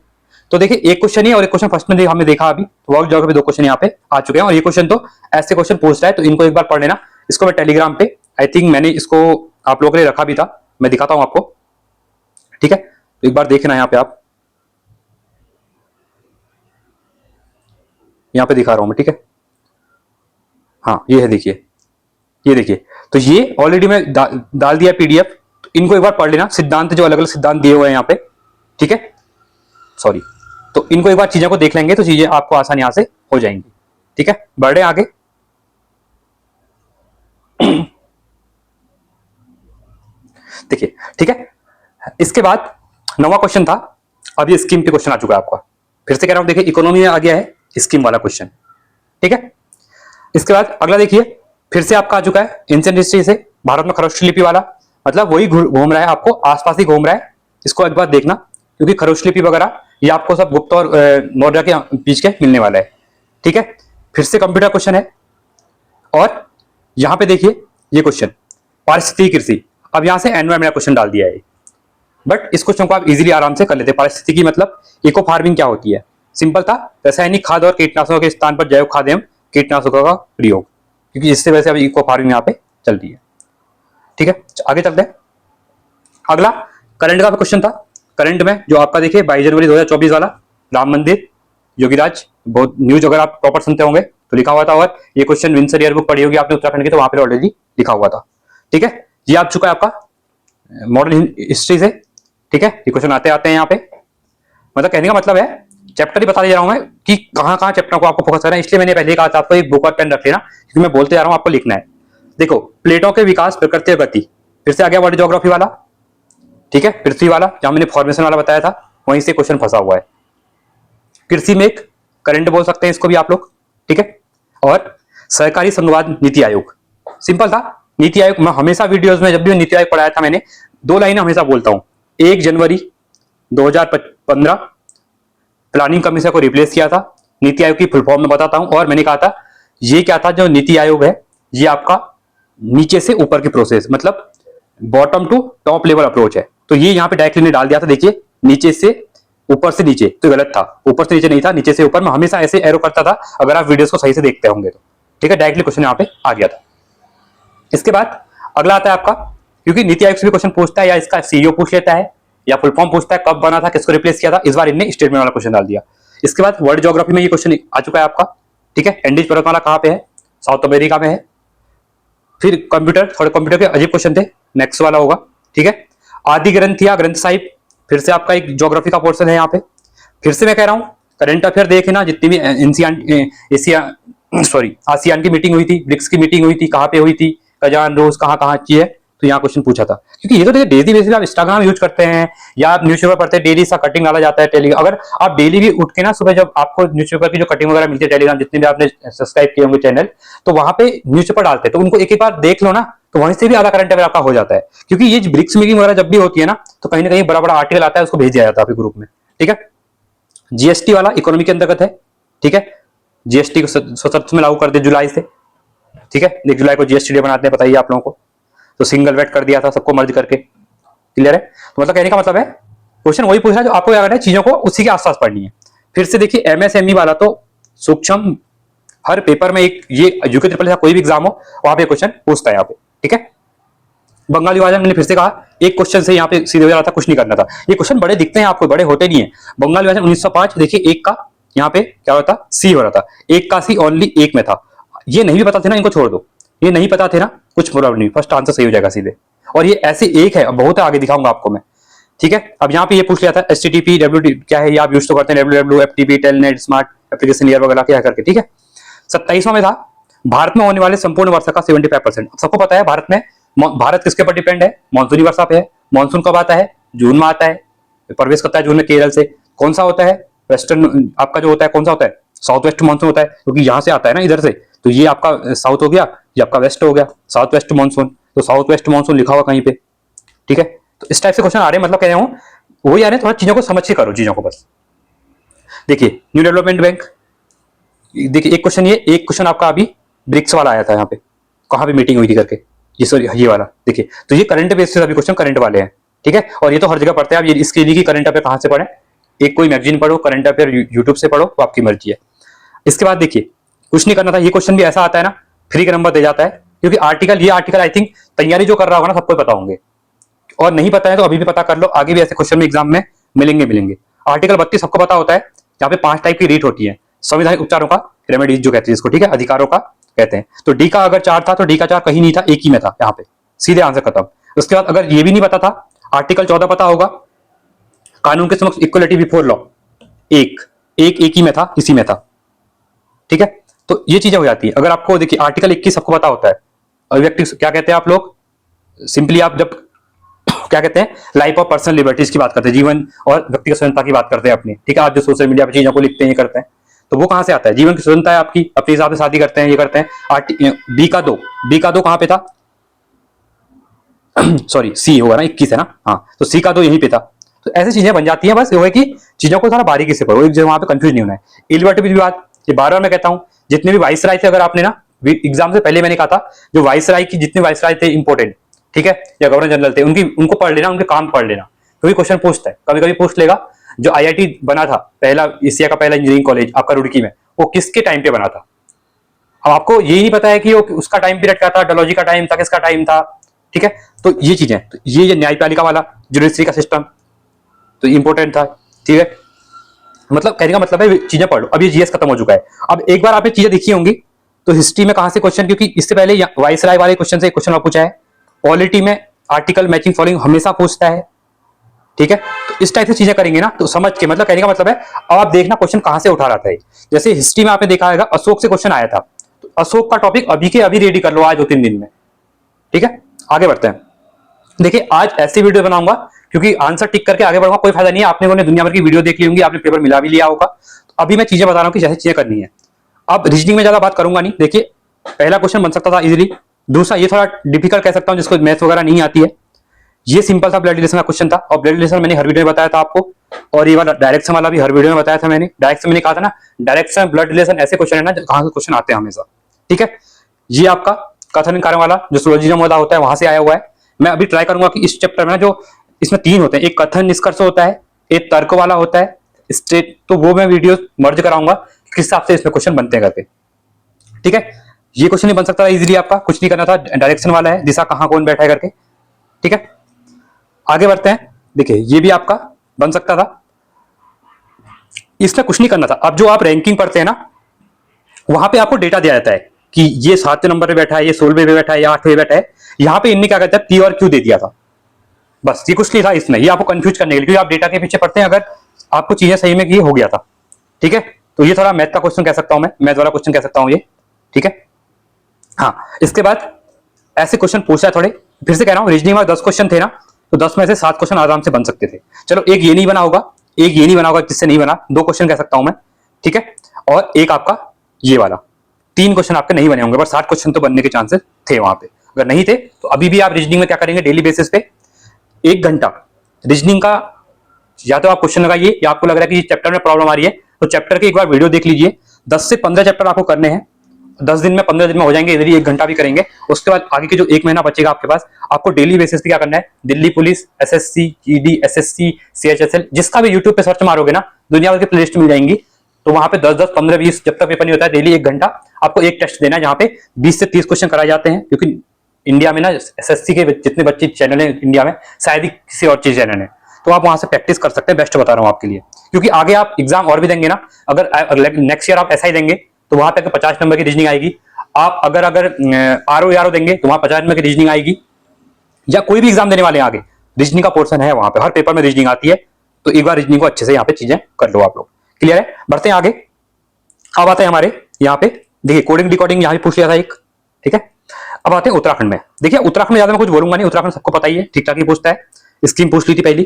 तो देखिए एक क्वेश्चन ही और एक क्वेश्चन फर्स्ट में हमने देखा अभी, वर्ल्ड ज्योग्राफी 2 क्वेश्चन यहाँ पे आ चुके हैं, और ये क्वेश्चन तो ऐसे क्वेश्चन पूछ रहा है, तो इनको एक बार पढ़ लेना। इसको मैं टेलीग्राम पे आई थिंक मैंने इसको आप लोगों के लिए रखा भी था, मैं दिखाता हूं आपको। ठीक है, तो एक बार देखना यहाँ पे, आप यहाँ पे दिखा रहा हूं मैं। ठीक है, हाँ ये है, देखिए ये देखिए, तो ये ऑलरेडी मैं डाल दिया पीडीएफ, तो इनको एक बार पढ़ लेना, सिद्धांत जो अलग अलग सिद्धांत दिए हुए हैं यहाँ पे। ठीक है, सॉरी, तो इनको एक बार चीजों को देख लेंगे तो चीजें आपको आसानी यहां से हो जाएंगी। ठीक है, बढ़ रहे आगे। देखिए ठीक है, इसके बाद 9वां क्वेश्चन था, अब ये स्कीम पे क्वेश्चन आ चुका है आपका, फिर से कह रहा हूं, देखिए इकोनॉमी में आ गया है स्कीम वाला क्वेश्चन। ठीक है, इसके बाद अगला देखिए फिर से आपका आ चुका है एंशिएंट हिस्ट्री से, भारत में खरोष्ट लिपि वाला, मतलब वही घूम रहा है, आपको आसपास ही घूम रहा है, इसको एक बार देखना, क्योंकि खरोष्ट लिपि वगैरह ये आपको सब गुप्त और मौर्य के बीच के मिलने वाला है। ठीक है, फिर से कंप्यूटर क्वेश्चन है, और यहां पे देखिए ये क्वेश्चन पारिस्थितिकी कृषि, अब यहां से एनवायरमेंट क्वेश्चन डाल दिया है, बट इस क्वेश्चन को आप इजीली आराम से कर लेते हैं। पारिस्थितिकी मतलब इको फार्मिंग क्या होती है, सिंपल था, रासायनिक खाद और कीटनाशकों के स्थान पर जैव खाद एवं कीटनाशकों का प्रयोग, क्योंकि इससे वैसे अभी इको फार्मिंग यहाँ पे चल रही है। ठीक है, आगे चलते हैं। अगला करंट का क्वेश्चन था। करंट में जो आपका देखिए 22 जनवरी 2024 वाला राम मंदिर योगीराज, बहुत न्यूज अगर आप प्रॉपर सुनते होंगे तो लिखा हुआ था, और ये क्वेश्चन विंसर ईयर बुक पढ़ी होगी आपने उत्तराखंड की, तो वहां पर ऑलरेडी लिखा हुआ था। ठीक है, ये आ चुका है आपका मॉडल हिस्ट्री से। ठीक है, ये क्वेश्चन आते आते हैं यहाँ पे, मतलब कहने का मतलब है चैप्टर ही बता दे रहा हूं मैं कि कहां कहां चैप्टर को आपको फोकस करना है, इसलिए मैंने पहले कहा था आपको एक बुक और पेन रख लेना, क्योंकि मैं बोलते जा रहा हूं आपको लिखना है। देखो, प्लेटों के विकास, प्रकृति और गति, फिर से आ गया वर्ल्ड ज्योग्राफी वाला। ठीक है, पृथ्वी वाला जहां मैंने फॉर्मेशन वाला बताया था, वहीं से क्वेश्चन फंसा हुआ है। कृषि में एक करंट बोल सकते हैं इसको भी आप लोग। ठीक है, और सहकारी संघवाद नीति आयोग, सिंपल था। नीति आयोग मैं हमेशा वीडियोस में जब भी नीति आयोग पढ़ाया था मैंने 2 लाइन हमेशा बोलता हूं, 1 जनवरी 2015 प्लानिंग कमीशन को रिप्लेस किया था। नीति आयोग की फुल फॉर्म में बताता हूं, और मैंने कहा था ये क्या था, जो नीति आयोग है ये आपका नीचे से ऊपर की प्रोसेस, मतलब bottom to top level approach है। तो ये यहाँ पे डायरेक्टली ने डाल दिया था, देखिए नीचे से ऊपर से नीचे, तो गलत था, ऊपर से नीचे नहीं था, नीचे से ऊपर। मैं हमेशा ऐसे एरो करता था, अगर आप वीडियोस को सही से देखते होंगे तो। ठीक है, डायरेक्टली क्वेश्चन यहाँ पे आ गया था। इसके बाद अगला आता है आपका, क्योंकि नीति आयोग से भी क्वेश्चन पूछता है, या इसका सीईओ पूछ लेता है, या फुल फॉर्म पूछता है, कब बना था, किसको रिप्लेस किया था, इस बार इनने स्टेटमेंट वाला क्वेश्चन डाल दिया। इसके बाद वर्ल्ड ज्योग्राफी में ये क्वेश्चन आ चुका है आपका। ठीक है, एंडीज पर्वतमाला कहाँ पे है, साउथ अमेरिका में है। फिर कंप्यूटर, थोड़े कंप्यूटर के अजीब क्वेश्चन थे, नेक्स्ट वाला होगा। ठीक है, आदि ग्रंथ या ग्रंथ साहिब, फिर से आपका एक ज्योग्राफी का पोर्शन है यहाँ पे। फिर से मैं कह रहा हूँ करंट अफेयर देखना, जितनी भी आसियान की मीटिंग हुई थी, ब्रिक्स की मीटिंग हुई थी, कहाँ पे हुई थी, कजान, रूस, कहाँ कहाँ की है, तो यहाँ क्वेश्चन पूछा था। क्योंकि ये तो देखिए डेली बेसिस आप इंस्टाग्राम यूज करते हैं या आप न्यूज़पेपर पढ़ते हैं, डेली सा कटिंग डाला जाता है टेलीग्राम। अगर आप डेली भी उठ के ना सुबह, जब आपको न्यूज़पेपर की जो कटिंग वगैरह मिलती है टेलीग्राम, जितने भी आपने सब्सक्राइब किए होंगे चैनल, तो वहां पे न्यूज़पेपर डालते हैं, तो उनको एक एक बार देख लो ना, तो वहीं से भी आधा करंट अफेयर आपका हो जाता है। क्योंकि ये ब्रिक्स मीटिंग वगैरह जब भी होती है ना, तो कहीं ना कहीं बड़ा बड़ा आर्टिकल आता है, उसको भेज दिया जाता है आपके ग्रुप में। ठीक है, जीएसटी वाला इकोनॉमी के अंतर्गत है। ठीक है, जीएसटी को सशर्त में लागू कर दिया जुलाई से। ठीक है, 1 जुलाई को जीएसटी डे बनाते हैं, बताइए आप लोगों को। तो सिंगल वेट कर दिया था सबको मर्ज करके। क्लियर है, तो मतलब कहने का मतलब है क्वेश्चन वही पूछ रहा है जो आपको क्या करना है, चीजों को उसी के आसपास पढ़नी है। फिर से देखिए एमएसएमई वाला, तो सूक्ष्म, हर पेपर में एक, ये यूके ट्रिपल या कोई भी एग्जाम हो वहां पे क्वेश्चन पूछता है यहाँ पे। ठीक है, बंगाली विभाजन मैंने फिर से कहा, एक क्वेश्चन से यहाँ पे सीधे हो जा रहा था, कुछ नहीं करना था। ये क्वेश्चन बड़े दिखते हैं आपको, बड़े होते नहीं है। बंगाली विभाजन 1905, देखिए एक का यहाँ पे क्या होता, सी हो रहा था, एक का सी ओनली एक में था। ये नहीं भी पता थे ना, इनको छोड़ दो, ये नहीं पता थे ना, कुछ प्रॉब्लम नहीं, फर्स्ट आंसर सही हो जाएगा सीधे। और ये ऐसे एक है, बहुत है, आगे दिखाऊंगा आपको मैं। ठीक है, अब यहाँ पे ये पूछ लिया था HTTP WD क्या है, ये आप यूज तो करते हैं, WWW, FTP, telnet, smart application year वगैरह क्या करके। ठीक है, 27वां में था भारत में होने वाले संपूर्ण वर्षा का 75%। सबको पता है भारत किसके ऊपर डिपेंड है, मानसूनी वर्षा पे है। मानसून कब आता है, जून में आता है, प्रवेश करता है जून में केरल से। कौन सा होता है, वेस्टर्न आपका जो होता है, कौन सा होता है, साउथ वेस्ट मानसून होता है, क्योंकि यहाँ से आता है ना, इधर से। तो ये आपका साउथ हो गया, ये आपका वेस्ट हो गया, साउथ वेस्ट मानसून। तो साउथ वेस्ट मानसून लिखा हुआ कहीं पे। ठीक है, तो इस टाइप से क्वेश्चन आ रहे हैं, मतलब कह रहा हूँ वही आ रहे हैं, थोड़ा चीजों को समझ के करो, चीजों को बस। देखिए न्यू डेवलपमेंट बैंक, देखिए एक क्वेश्चन, ये एक क्वेश्चन आपका अभी ब्रिक्स वाला आया था, यहाँ पे कहाँ पे मीटिंग हुई थी करके, ये सॉरी ये वाला। देखिए तो ये करंट बेस से अभी क्वेश्चन करंट वाले हैं। ठीक है, और ये तो हर जगह पढ़ते हैं आप, ये इसके लिए कि करंट अफेयर कहाँ से पढ़े, एक कोई मैगजीन पढ़ो, करंट अफेयर यूट्यूब से पढ़ो, तो आपकी मर्जी है। इसके बाद देखिए कुछ नहीं करना था, ये क्वेश्चन भी ऐसा आता है ना, फ्री का नंबर दे जाता है, क्योंकि आर्टिकल, ये आर्टिकल आई थिंक तैयारी जो कर रहा होगा ना सबको पता होंगे, और नहीं पता है तो अभी भी पता कर लो, आगे भी ऐसे क्वेश्चन में एग्जाम में मिलेंगे। आर्टिकल 32 सबको पता होता है, यहाँ पे 5 टाइप की रीट होती है, संवैधानिक उपचारों का, रेमेडीज जो कहते हैं इसको। ठीक है, अधिकारों का कहते हैं। तो डी का अगर 4 था तो डी का 4 कहीं नहीं था, एक ही में था, यहाँ पे सीधे आंसर खत्म। उसके बाद अगर ये भी नहीं पता था, आर्टिकल 14 पता होगा, कानून के समक्ष इक्वलिटी बिफोर लॉ, एक ही में था, इसी में था। ठीक है, तो ये चीजें हो जाती है। अगर आपको देखिए आर्टिकल 21 सबको पता होता है, अभिव्यक्ति क्या कहते हैं आप लोग, सिंपली आप जब क्या कहते हैं, लाइफ ऑफ पर्सनल लिबर्टीज की बात करते हैं, जीवन और व्यक्तिगत स्वतंत्रता की बात करते हैं अपनी। ठीक है, आप जो सोशल मीडिया पर चीजों को लिखते हैं, ये करते हैं, तो वो कहां से आता है, जीवन की स्वतंत्रता है आपकी, अपने हिसाब से शादी करते हैं, ये करते हैं। बी का दो कहां पे था सॉरी सी होगा ना, 21 है ना, हाँ, तो सी का 2 यहीं पे था। तो ऐसी चीजें बन जाती हैं, बस ये है कि चीजों को थोड़ा बारीकी से पढ़ो, एक जगह वहां पे कंफ्यूज नहीं होना है। इलिबर्टी विवाद, ये बार-बार मैं कहता हूं, जितने भी वाइसराय थे, अगर आपने ना एग्जाम से पहले मैंने कहा था, जो वाइसराय की जितने वाइसराय थे इंपोर्टेंट, ठीक है, या गवर्नर जनरल थे, उनको पढ़ लेना, उनके काम पढ़ लेना, क्योंकि क्वेश्चन पूछता है, कभी कभी पूछ लेगा। जो IIT बना था, पहला एशिया का पहला इंजीनियरिंग कॉलेज आपका रुड़की में, वो किसके टाइम पे बना था, अब आपको यही नहीं पता है कि वो उसका टाइम पीरियड क्या था, डलहौजी का टाइम था, किसका टाइम था, ठीक है। तो ये चीजें, तो ये न्यायपालिका वाला जुडिशरी का सिस्टम तो इंपॉर्टेंट था, ठीक है। मतलब कहने का मतलब है चीजें पढ़ लो। अब ये जीएस खत्म हो चुका है। अब एक बार आपने चीजें देखी होंगी तो हिस्ट्री में कहां से क्वेश्चन, क्योंकि इससे पहले वाइसराय वाले क्वेश्चन से क्वेश्चन पूछा है, पॉलिटी में आर्टिकल मैचिंग फॉलोइंग हमेशा पूछता है, ठीक है। तो इस टाइप से चीजें करेंगे ना तो समझ के, मतलब कहने का मतलब है अब आप देखना क्वेश्चन कहां से उठा रहा था। जैसे हिस्ट्री में आपने देखा होगा अशोक से क्वेश्चन आया था, तो अशोक का टॉपिक अभी के अभी रेडी कर लो आज 2-3 दिन में, ठीक है। आगे बढ़ते हैं। देखिए आज ऐसी वीडियो बनाऊंगा क्योंकि आंसर टिक करके आगे बढ़ूंगा कोई फायदा नहीं है। आपने दुनिया भर की वीडियो देख ली होंगी, आपने पेपर मिला भी लिया होगा, तो अभी मैं चीजें बता रहा हूं कि जैसे चीजें करनी है। अब रीजनिंग में ज्यादा बात करूंगा नहीं। देखिए पहला क्वेश्चन बन सकता था इजीली, दूसरा ये थोड़ा डिफिकल्ट कह सकता हूं जिसको मैथ्स वगैरह नहीं आती है। ये सिंपल था, ब्लड रिलेशन का क्वेश्चन था, और ब्लड रिलेशन मैंने हर वीडियो में बताया था आपको, और ये वाला डायरेक्शन वाला भी हर वीडियो में बताया था मैंने। डायरेक्शन मैंने कहा था ना, डायरेक्शन ब्लड रिलेशन ऐसे क्वेश्चन है ना कहां से क्वेश्चन आते हैं हमेशा, ठीक है। ये आपका कथन कारण वाला जो सुलोजिज्म वाला होता है वहां से आया हुआ है। मैं अभी ट्राई करूंगा कि इस चैप्टर में ना, जो इसमें 3 होते हैं, एक कथन निष्कर्ष होता है, एक तर्क वाला होता है, स्टेट, तो वो मैं वीडियो मर्ज कराऊंगा किस हिसाब से इसमें क्वेश्चन बनते हैं करके, ठीक है। ये क्वेश्चन नहीं बन सकता था इजीली, आपका कुछ नहीं करना था, डायरेक्शन वाला है, दिशा कहां कौन बैठा है करके, ठीक है। आगे बढ़ते हैं। देखिए ये भी आपका बन सकता था, इसमें कुछ नहीं करना था। अब जो आप रैंकिंग पढ़ते हैं ना, वहां पे आपको डेटा दिया जाता है कि ये 7वें नंबर पे बैठा है, ये 16वें पे बैठा है, या 8वें बैठा है। यहाँ पे इनने क्या कहता है पी और क्यू दे दिया था, बस ये कुछ नहीं था इसमें, ये आपको कंफ्यूज करने के लिए, क्योंकि आप डेटा के पीछे पढ़ते हैं, अगर आपको चीजें सही में ये हो गया था, ठीक है। तो ये थोड़ा मैथ का क्वेश्चन कह सकता हूं मैं, मैथ वाला क्वेश्चन कह सकता हूं ये, ठीक है। हाँ इसके बाद ऐसे क्वेश्चन पूछा है थोड़े, फिर से कह रहा हूँ रीजनिंग में 10 क्वेश्चन थे ना, तो 10 में से 7 क्वेश्चन आराम से बन सकते थे। चलो एक ये नहीं बना होगा, एक ये नहीं बना होगा जिससे नहीं बना, 2 क्वेश्चन कह सकता हूं मैं, ठीक है। और एक आपका ये वाला, 3 क्वेश्चन आपके नहीं बने होंगे, पर 60 क्वेश्चन तो बनने के चांसेस थे वहां पे। अगर नहीं थे तो अभी भी आप रीजनिंग में क्या करेंगे, डेली बेसिस पे 1 घंटा रीजनिंग का, या तो आप क्वेश्चन लगाइए, या आपको लग रहा है कि चैप्टर में प्रॉब्लम आ रही है तो चैप्टर की एक बार वीडियो देख लीजिए। 10 से 15 चैप्टर आपको करने हैं, 10 दिन में 15 दिन में हो जाएंगे, इधर ही 1 घंटा भी करेंगे। उसके बाद आगे के जो 1 महीना बचेगा आपके पास, आपको डेली बेसिस पे क्या करना है, Delhi police, SSC, ED, SSC, CHSL, जिसका भी यूट्यूब पे सर्च मारोगे ना, दुनिया भर की प्लेलिस्ट मिल जाएंगी। तो वहां पे 10-10, 15-20 जब तक पेपर नहीं होता है, डेली 1 घंटा आपको एक टेस्ट देना है, जहां पे 20 से 30 क्वेश्चन कराए जाते हैं। क्योंकि इंडिया में ना एसएससी के जितने बच्चे चैनल है इंडिया में, शायद ही किसी और चीज चैनल है, तो आप वहां से प्रैक्टिस कर सकते हैं। बेस्ट बता रहा हूं आपके लिए, क्योंकि आगे आप एग्जाम और भी देंगे ना, अगर नेक्स्ट ईयर आप ऐसा ही देंगे तो वहां पे 50 नंबर की रीजनिंग आएगी। आप अगर आरओ यारो देंगे तो वहां 50 नंबर की रीजनिंग आएगी, या कोई भी एग्जाम देने वाले हैं आगे, रीजनिंग का पोर्शन है वहां पे, हर पेपर में रीजनिंग आती है। तो एक बार रीजनिंग को अच्छे से यहाँ पे चीजें कर लो आप लोग, क्लियर है। बढ़ते हैं आगे। अब आते हैं हमारे यहाँ पे, देखिए कोडिंग डिकोडिंग यहाँ भी पूछ लिया था एक, ठीक है। अब आते हैं उत्तराखंड में। देखिए उत्तराखंड में ज्यादा मैं कुछ बोलूंगा नहीं, उत्तराखंड सबको पता ही है, ठीक ठाक ही पूछता है। स्कीम पूछ ली थी पहली,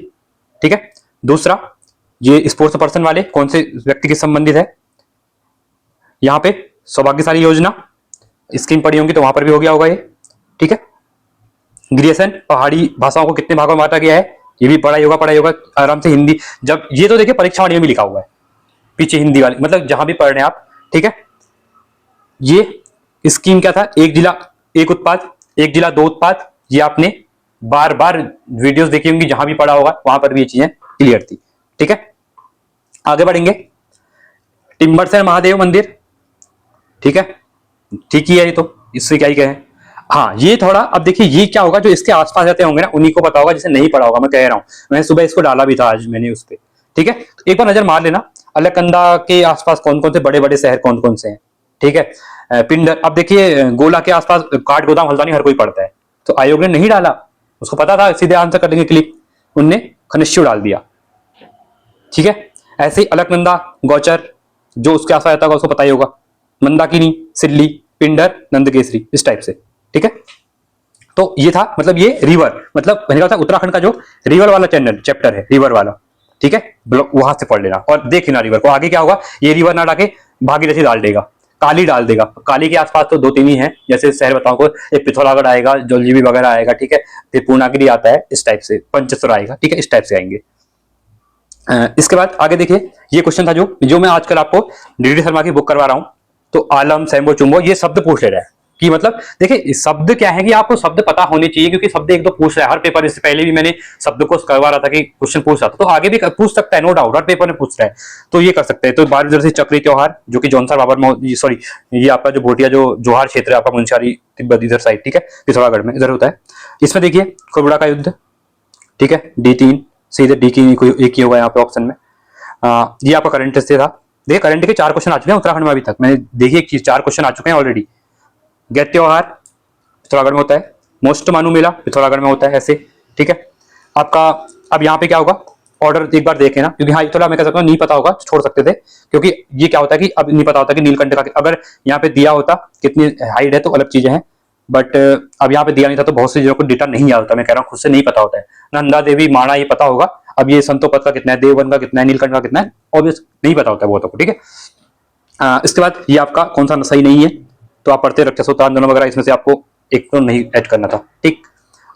ठीक है। दूसरा ये स्पोर्ट्स पर्सन वाले कौन से व्यक्ति के संबंधित है, यहाँ पे सौभाग्यशाली योजना स्कीम पड़ी होंगी तो वहां पर भी हो गया होगा ये, ठीक है। ग्रेजुएशन पहाड़ी भाषाओं को कितने भागों में बांटा गया है, ये भी पढ़ाई होगा आराम से। हिंदी जब ये तो देखिए परीक्षा वाणी में भी लिखा हुआ है पीछे हिंदी वाली, मतलब जहां भी पढ़ रहे हैं आप, ठीक है। ये स्कीम क्या था, एक जिला एक उत्पाद, एक जिला दो उत्पाद, ये आपने बार बार वीडियोस देखी होंगी, जहां भी पढ़ा होगा वहां पर भी ये चीजें क्लियर थी, ठीक है। आगे बढ़ेंगे। टिम्बरसैन महादेव मंदिर, ठीक है, ठीक ही है ये तो, इससे क्या ही कहें। हाँ ये थोड़ा, अब देखिए ये क्या होगा, जो इसके आसपास रहते होंगे ना उन्हीं को पता होगा, जिसे नहीं पढ़ा होगा। मैं कह रहा हूं, मैंने सुबह इसको डाला भी था आज मैंने उस पर, ठीक है। तो एक बार नजर मार लेना, अलकनंदा के आसपास कौन कौन से बड़े बड़े शहर कौन कौन से हैं, ठीक है। पिंडर, अब देखिए गोला के आसपास काठ गोदाम हल्द्वानी हर कोई पढ़ता है, तो आयोग ने नहीं डाला, उसको पता था सीधे आंसर कर देंगे क्लिक, उनने खनिश्चू डाल दिया, ठीक है। ऐसे ही अलकनंदा, गौचर जो उसके आसपास रहता होगा उसको पता ही होगा, मंदाकिनी, सिल्ली, पिंडर, नंदकेसरी, इस टाइप से, ठीक है। तो ये था, मतलब ये रिवर, मतलब मैंने कहा था उत्तराखंड का जो रिवर वाला चैप्टर है, रिवर वाला, ठीक है, वहां से पढ़ लेना और देख लेना रिवर को। आगे क्या होगा, ये रिवर ना डाके भागीरथी डाल देगा, काली डाल देगा। काली के आसपास तो 2-3 ही है, जैसे शहर बताओ को, एक पिथौरागढ़ आएगा, जलजीबी वगैरह आएगा, ठीक है, फिर पूर्णागिरी आता है, इस टाइप से पंचेश्वर आएगा, ठीक है, इस टाइप से आएंगे। इसके बाद आगे देखिए, ये क्वेश्चन था जो मैं आजकल आपको डीडी शर्मा की बुक करवा रहा हूं, तो आलम, सैम्बो, चुम्बो, ये शब्द पूछ ले रहा है, कि मतलब देखिए शब्द क्या है कि आपको शब्द पता होने चाहिए, क्योंकि शब्द एक दो पूछ रहा है हर पेपर। इससे पहले भी मैंने शब्द को करवा रहा था कि क्वेश्चन पूछ रहा था, तो आगे भी पूछ सकता है, नो डाउट, हर पेपर में पूछ रहा है, तो ये कर सकते हैं। तो 12 चक्री त्योहार जो कि जौनसार बाबर सॉरी ये आपका जो भोटिया जो जोहार क्षेत्र है आपका मुंशियारी तिब्बत इधर साइड, ठीक है, पिथौरागढ़ में इधर होता है। इसमें देखिए खुरबुड़ा का युद्ध, ठीक है, D3 सीधे डी की एक ही होगा यहाँ पे ऑप्शन में। ये आपका करंट से था। देखिए करंट के 4 क्वेश्चन आ चुके हैं उत्तराखंड में अभी तक, मैंने देखिए एक चीज 4 क्वेश्चन आ चुके हैं ऑलरेडी। गैत त्योहार पिथौरागढ़ में होता है, मोस्ट मानू मेला पिथौरागढ़ में होता है, ऐसे, ठीक है। आपका अब यहाँ पे क्या होगा, ऑर्डर एक बार देखे ना, क्योंकि हाँ थोड़ा मैं कह सकता हूँ नहीं पता होगा छोड़ सकते थे, क्योंकि ये क्या होता है कि अब नहीं पता होता कि नीलकंठ का अगर यहाँ पे दिया होता कितनी हाइट है तो अलग चीजें हैं, बट अब यहाँ पे दिया नहीं था तो बहुत सी चीजों को डेटा नहीं आता, मैं कह रहा हूँ खुद से नहीं पता होता है। नंदा देवी माणा ये पता होगा, अब ये संतोपत का कितना है, देववन का कितना है, नीलकंठ का कितना है, ऑब्वियस नहीं पता होता है बहुतों को, ठीक है। इसके बाद ये आपका कौन सा सही नहीं है, तो आप पढ़ते रक्षसोत्तर आंदोलन वगैरह, इसमें से आपको एक तो नहीं ऐड करना था, ठीक।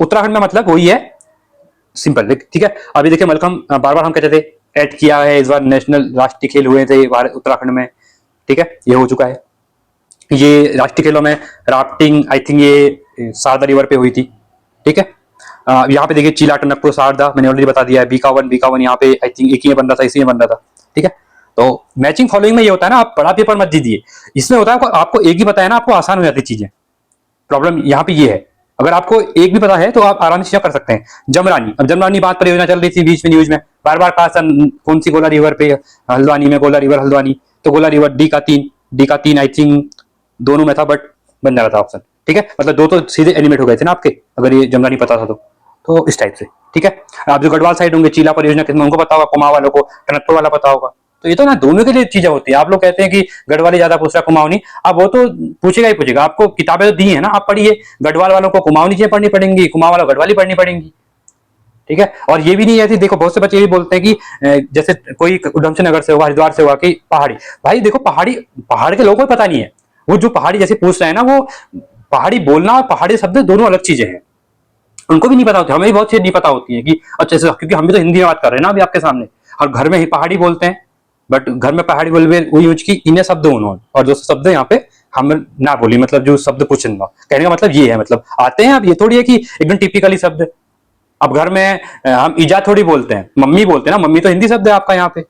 उत्तराखंड में मतलब वही है, सिंपल, ठीक है। अभी देखिए मलखम बार बार हम कहते थे ऐड किया है, इस बार नेशनल राष्ट्रीय खेल हुए थे उत्तराखंड में, ठीक है, ये हो चुका है। ये राष्ट्रीय खेलों में राफ्टिंग आई थिंक ये शारदा रिवर पे हुई थी, ठीक है। यहाँ पे देखिए चीला टनकपुर शारदा मैंने ऑलरेडी बता दिया है। बीकावन यहाँ पे आई थिंक एक ही बन रहा था, इसी में बन रहा था, ठीक है। तो मैचिंग फॉलोइंग में ये होता है ना, आप बड़ा पेपर मत दीजिए, इसमें होता है आपको एक ही पता है ना, आपको आसान हो जाती चीजें। प्रॉब्लम यहाँ पे ये है, अगर आपको एक भी पता है तो आप आराम से कर सकते हैं। जमरानी, अब जमरानी बात परियोजना चल रही थी बीच में न्यूज में, बार बार कहा कौन सी गोला रिवर पे, हल्द्वानी में, गोला रिवर हल्द्वानी, तो गोला रिवर डी का 3 आई थिंक दोनों में था, बट बन जा रहा था ऑप्शन, ठीक है। मतलब दो तो सीधे एलिमिनेट हो गए थे ना आपके, अगर ये जमरानी पता था तो इस टाइप से, ठीक है। आप जो गढ़वाल साइड होंगे चीला परियोजना किसमें उनको पता होगा, कुमाऊं वालों को टनकपुर वाला पता होगा, तो ये तो ना दोनों के लिए चीजें होती है। आप लोग कहते हैं कि गढ़वाली ज्यादा पूछ रहा है कुमाऊनी, अब वो तो पूछेगा ही पूछेगा, आपको किताबें तो दी है ना, आप पढ़िए, गढ़वाल वालों को कुमाऊनी चीजें पढ़नी पड़ेंगी, कुमाऊं वालों गढ़वाली पढ़नी पड़ेंगी, ठीक है। और ये भी नहीं है, देखो बहुत से बच्चे ये बोलते हैं कि जैसे कोई उधमसिंह नगर से हुआ, हरिद्वार से हुआ कि पहाड़ी, भाई देखो पहाड़ के लोगों को पता नहीं है, वो जो पहाड़ी जैसे पूछ रहे हैं ना, वो पहाड़ी बोलना और पहाड़ी शब्द दोनों अलग चीजें हैं, उनको भी नहीं पता होती, हमें भी बहुत चीजें नहीं पता होती है कि अच्छा से, क्योंकि हम भी तो हिंदी में बात कर रहे हैं ना अभी आपके सामने, और घर में ही पहाड़ी बोलते हैं, बट घर में पहाड़ी बोलते वो यूज की इन्हें शब्द उन्होंने, और जो शब्द यहाँ पे हम ना बोली, मतलब जो शब्द पूछना कहने का मतलब ये है, मतलब आते हैं। अब ये थोड़ी है कि एकदम टिपिकली शब्द, अब घर में हम ईजा थोड़ी बोलते हैं, मम्मी बोलते हैं ना, मम्मी तो हिंदी शब्द है आपका यहाँ पे।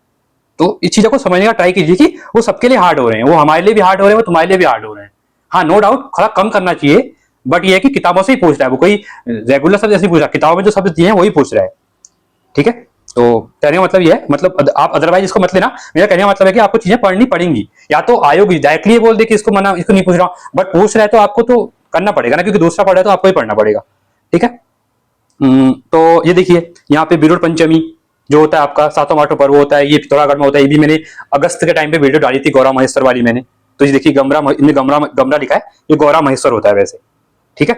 तो इस चीजों को समझने का ट्राई कीजिए कि वो सबके लिए हार्ड हो रहे हैं, वो हमारे लिए भी हार्ड हो रहे हैं, वो तुम्हारे लिए भी हार्ड हो रहे हैं। हाँ नो डाउट थोड़ा कम करना चाहिए, बट ये है कि किताबों से ही पूछ रहा है वो, कोई रेगुलर शब्द जैसे पूछ रहा है, किताबों में जो शब्द दिए हैं वही पूछ रहा है, ठीक है। तो कहने का मतलब ये है, मतलब आप अदरवाइज इसको मत लेना, मेरा कहने का मतलब है कि आपको चीजें पढ़नी पड़ेंगी, या तो आयोग डायरेक्टली बोल दे कि इसको मना, इसको नहीं पूछ रहा हूं, बट पूछ रहा है तो आपको तो करना पड़ेगा ना, क्योंकि दूसरा पढ़ा है तो आपको ही पढ़ना पड़ेगा, ठीक है। तो ये देखिए यहाँ पे बिरुड़ पंचमी जो होता है आपका 7 आठों पर्व होता है, ये पिथौरागढ़ में होता है। ये भी मैंने अगस्त के टाइम पे वीडियो डाली थी गौरा महेश्वर वाली मैंने, तो ये देखिए गमरा लिखा है, ये गौरा महेश्वर होता है वैसे, ठीक है।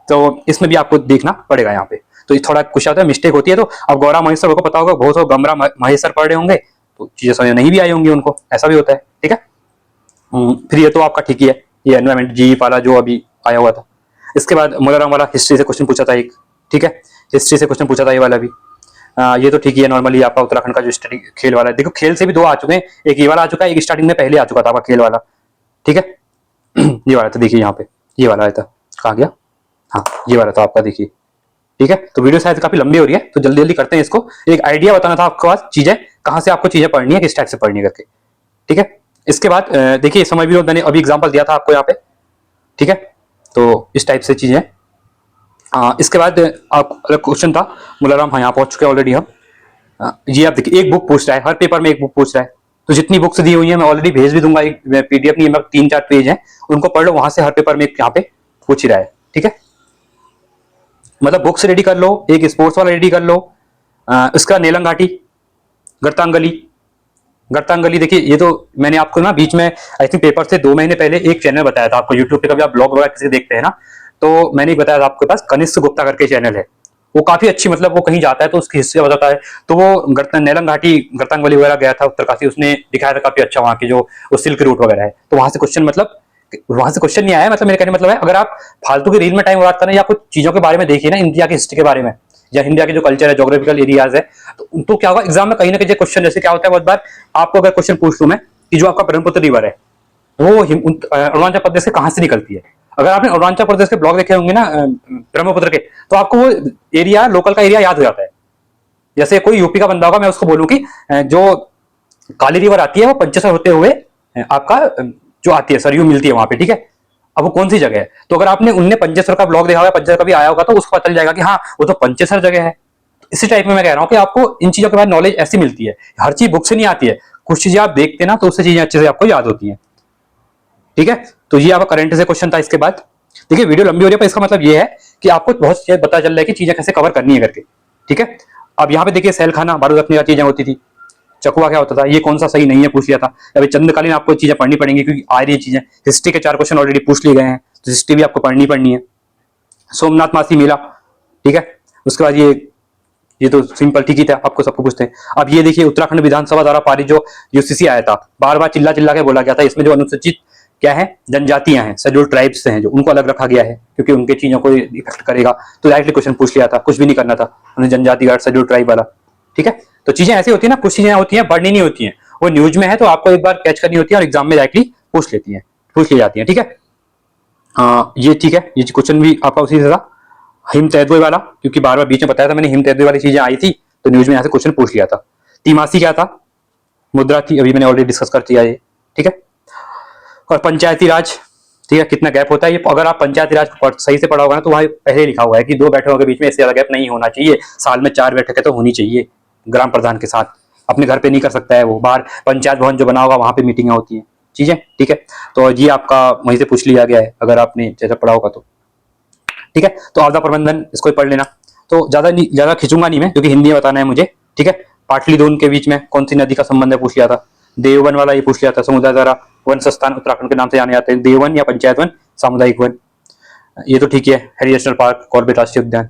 तो इसमें भी आपको देखना पड़ेगा यहाँ पे, तो ये थोड़ा कुछ आता है मिस्टेक होती है। तो अब गौरा महेश्वर को पता होगा, बहुत लोग गमरा महेश्वर पढ़ रहे होंगे तो चीजें समझ नहीं भी आई होंगी उनको, ऐसा भी होता है, ठीक है। फिर ये तो आपका ठीक ही है, ये एनवायरमेंट जी वाला जो अभी आया हुआ था। इसके बाद मोलाराम वाला हिस्ट्री से क्वेश्चन पूछा था एक, ठीक है, हिस्ट्री से क्वेश्चन पूछा था ये वाला भी। ये तो ठीक ही है, नॉर्मली आपका उत्तराखंड का जो स्टडी खेल वाला है, देखो खेल से भी 2 आ चुके हैं, एक ये वाला आ चुका है, एक स्टार्टिंग में पहले आ चुका था आपका खेल वाला, ठीक है। ये वाला था देखिए यहाँ पे, ये वाला आया था, कहाँ गया, हाँ ये वाला था आपका, देखिए, ठीक है। तो वीडियो शायद काफी लंबी हो रही है, तो जल्दी जल्दी करते हैं इसको, एक आइडिया बताना था आपके पास चीजें कहाँ से आपको चीजें पढ़नी है, किस टाइप से पढ़नी करके, ठीक है। इसके बाद देखिए समझ भी मैंने अभी एग्जाम्पल दिया था आपको यहाँ पे, ठीक है। तो इस टाइप से चीजें, इसके बाद आप क्वेश्चन था मुलाराम, हाँ यहाँ पहुंच चुके हैं ऑलरेडी हम। ये आप देखिए एक बुक पूछ रहा है, हर पेपर में एक बुक पूछ रहा है, तो जितनी बुक्स दी हुई है मैं ऑलरेडी भेज भी दूंगा, एक पीडीएफ नहीं है, 3-4 पेज हैं, उनको पढ़ लो, वहां से हर पेपर में यहाँ पे पूछ ही रहा है, ठीक है। मतलब बुक्स रेडी कर लो, एक स्पोर्ट्स वाला रेडी कर लो। इसका नेलंग घाटी, गर्तांगली देखिए, ये तो मैंने आपको ना बीच में आई थिंक पेपर से 2 महीने पहले एक चैनल बताया था आपको, यूट्यूब पे कभी आप ब्लॉग वगैरह किसी देखते हैं ना, तो मैंने बताया था आपके पास कनिष्क गुप्ता करके चैनल है, वो काफी अच्छी, मतलब वो कहीं जाता है तो उसकी हिस्ट्री बताता है, तो वो नेलंग घाटी गर्तांगली वगैरह गया था उत्तरकाशी, उसने दिखाया था काफी अच्छा वहाँ की जो सिल्क रूट वगैरह है, तो वहां से क्वेश्चन, मतलब वहां से क्वेश्चन नहीं आया, मतलब मेरे कहने मतलब है अगर आप फालतू की रील में टाइम बर्बाद करना, या कुछ चीजों के बारे में देखिए ना, इंडिया की हिस्ट्री के बारे में, या इंडिया के जो कल्चर है, ज्योग्राफिकल एरियाज है, तो क्या होगा एग्जाम में कहीं ना कहीं क्वेश्चन, जैसे क्या होता है बहुत बार आपको अगर क्वेश्चन पूछ लूं मैं कि जो आपका ब्रह्मपुत्र रिवर है वो अरुणाचल प्रदेश से कहां से निकलती है, अगर आपने अरुणाचल प्रदेश के ब्लॉग देखे होंगे ना ब्रह्मपुत्र के, तो आपको वो एरिया, लोकल का एरिया याद हो जाता है। जैसे कोई यूपी का बंदा होगा, मैं उसको बोलूं कि जो काली रिवर आती है वो पंचेसर होते हुए आपका जो आती है सरयू मिलती है वहां पे, ठीक है। अब वो कौन सी जगह है, तो अगर आपने उनने पंचेसर का ब्लॉग देखा होगा, पंचेसर का भी आया होगा, तो उसको पता चल जाएगा कि हाँ वो तो पंचेसर जगह है। इसी टाइप में मैं कह रहा हूँ कि आपको इन चीजों के बाद नॉलेज ऐसी मिलती है, हर चीज बुक से नहीं आती है, कुछ चीजें आप देखते ना तो उससे चीजें अच्छे से आपको याद होती है, ठीक है। तो ये आपका करंट से क्वेश्चन था। इसके बाद देखिए वीडियो लंबी हो रही है, पर इसका मतलब ये है कि आपको बहुत चीजें पता चल रहा है कि चीजें कैसे कवर करनी है करके, ठीक है। अब यहाँ पे देखिए सेल खाना, बारूद रखने का चीजें होती थी, चकुआ क्या होता था, ये कौन सा सही नहीं है पूछ लिया था। अभी चंद्रकालीन आपको चीजें पढ़नी पड़ेंगी क्योंकि आ रही चीजें, हिस्ट्री के 4 क्वेश्चन ऑलरेडी पूछ लिए गए हैं, तो हिस्ट्री भी आपको पढ़नी है। सोमनाथ मासी मेला, ठीक है। उसके बाद ये तो सिंपल ठीक ही था, आपको सबको पूछते हैं। अब ये देखिए उत्तराखंड विधानसभा द्वारा पारित जो यूसीसी आया था, बार बार चिल्ला चिल्ला के बोला गया था, इसमें जो अनुसूचित क्या है जनजातियां हैं, शेड्यूल ट्राइब्स हैं, जो उनको अलग रखा गया है क्योंकि उनके चीजों को इफेक्ट करेगा। तो डायरेक्टली क्वेश्चन पूछ लिया था, कुछ भी नहीं करना था, उन्हें जनजाति गार्ड शेड्यूल ट्राइब वाला, ठीक है। तो चीजें ऐसी होती है ना, कुछ चीजें होती हैं पढ़नी नहीं होती हैं, वो न्यूज में है तो आपको एक बार कैच करनी होती है और एग्जाम में डायरेक्टली पूछ ली जाती है, ठीक है। ये ठीक है, ये क्वेश्चन भी आपका उसी से था, हिम तेंदुए वाला, क्योंकि बार बार बीच में बताया था मैंने, हिम तेंदुए वाली चीजें आई थी तो न्यूज में यहाँ से क्वेश्चन पूछ लिया था। तिमासी क्या था, मुद्रा थी, अभी मैंने ऑलरेडी डिस्कस कर दिया ये, ठीक है। और पंचायती राज, ठीक है, कितना गैप होता है ये, अगर आप पंचायती राज सही से पढ़ा होगा ना तो वहां पहले लिखा हुआ है कि 2 बैठकों के बीच में इससे ज्यादा गैप नहीं होना चाहिए, साल में 4 बैठकें तो होनी चाहिए ग्राम प्रधान के साथ, अपने घर पे नहीं कर सकता है वो, बाहर पंचायत भवन जो बना होगा वहां पे मीटिंगें होती हैं, चीजें, ठीक है। तो ये आपका वहीं से पूछ लिया गया है अगर आपने जैसा पढ़ा होगा तो, ठीक है। तो आपदा प्रबंधन इसको पढ़ लेना, तो ज्यादा खिंचूंगा नहीं मैं क्योंकि हिंदी में बताना है मुझे, ठीक है। पाटली दोन के बीच में कौन सी नदी का संबंध है पूछ लिया था, देववन वाला ये पूछ लिया था, समुदाय द्वारा वन संस्थान उत्तराखंड के नाम से जाने जाते हैं, देववन या पंचायत वन, सामुदायिक वन, ये तो ठीक है। हेरी नेशनल पार्क, कॉर्बेट राष्ट्रीय उद्यान,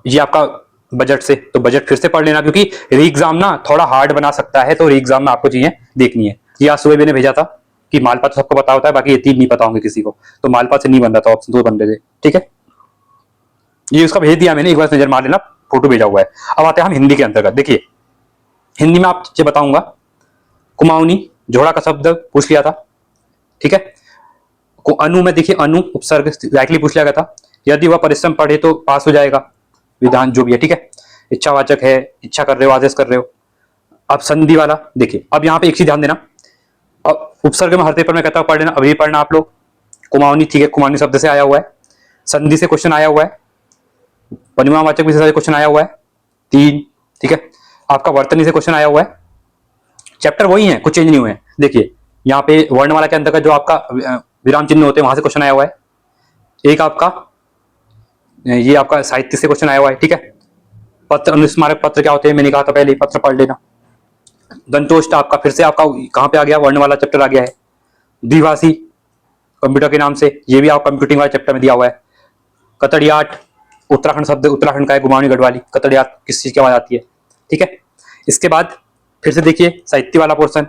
ये आपका बजट से, तो बजट फिर से पढ़ लेना क्योंकि री एग्जाम ना थोड़ा हार्ड बना सकता है, तो री एग्जाम में आपको चीजें देखनी है। ये आज सुबह मैंने भेजा था कि मालपा तो सबको पता होता है, बाकी ये 3 नहीं पता होंगे किसी को, तो मालपा से नहीं बन रहा था, ऑप्शन 2 बन रहे थे, ठीक है। ये उसका भेज दिया मैंने, एक बार नजर मार लेना, फोटो भेजा हुआ है। अब आते हैं हम हिंदी के अंतर्गत, देखिए हिंदी में आपसे बताऊंगा, कुमाऊनी जोड़ा का शब्द पूछ लिया था, ठीक है। को अनु में देखिए अनु उपसर्ग डायरेक्टली पूछ लिया गया था, यदि वह परिश्रम पढ़े तो पास हो जाएगा, विधान जो भी है, ठीक है। इच्छावाचक है, इच्छा कर रहे हो, आदेश कर रहे हो। अब संधि वाला देखिए, अब यहाँ पे एक चीज ध्यान देना, अब उपसर्ग में हर पेपर में कहता हूं पढ़ लेना, अभी पढ़ना आप लोग। कुमाऊनी, ठीक है, कुमाऊनी शब्द से आया हुआ है, संधि से क्वेश्चन आया हुआ है, परिमाणवाचक भी से क्वेश्चन आया हुआ है 3, ठीक है। आपका वर्तनी से क्वेश्चन आया हुआ है, चैप्टर वही है, कुछ चेंज नहीं हुए हैं। देखिए यहाँ पे वर्णमाला के अंतर्गत जो आपका विराम चिन्ह होते हैं वहां से क्वेश्चन आया हुआ है, एक आपका ये आपका साहित्य से क्वेश्चन आया हुआ है, ठीक है। पत्र, अनुस्मारक पत्र क्या होते हैं मैंने कहा था पहले, पत्र पढ़ लेना। दंतोष्ट आपका फिर से आपका कहां पे आ गया, वर्णमाला चैप्टर आ गया है। द्विभाषी कंप्यूटर के नाम से, ये भी आप कंप्यूटिंग वाले चैप्टर में दिया हुआ है। कतड़ियाट, उत्तराखंड शब्द उत्तराखंड का है, गुमानी गढ़वाली, कतड़ियाट किस चीज की आवाज आती है, ठीक है। इसके बाद फिर से देखिए साहित्य वाला पोर्शन,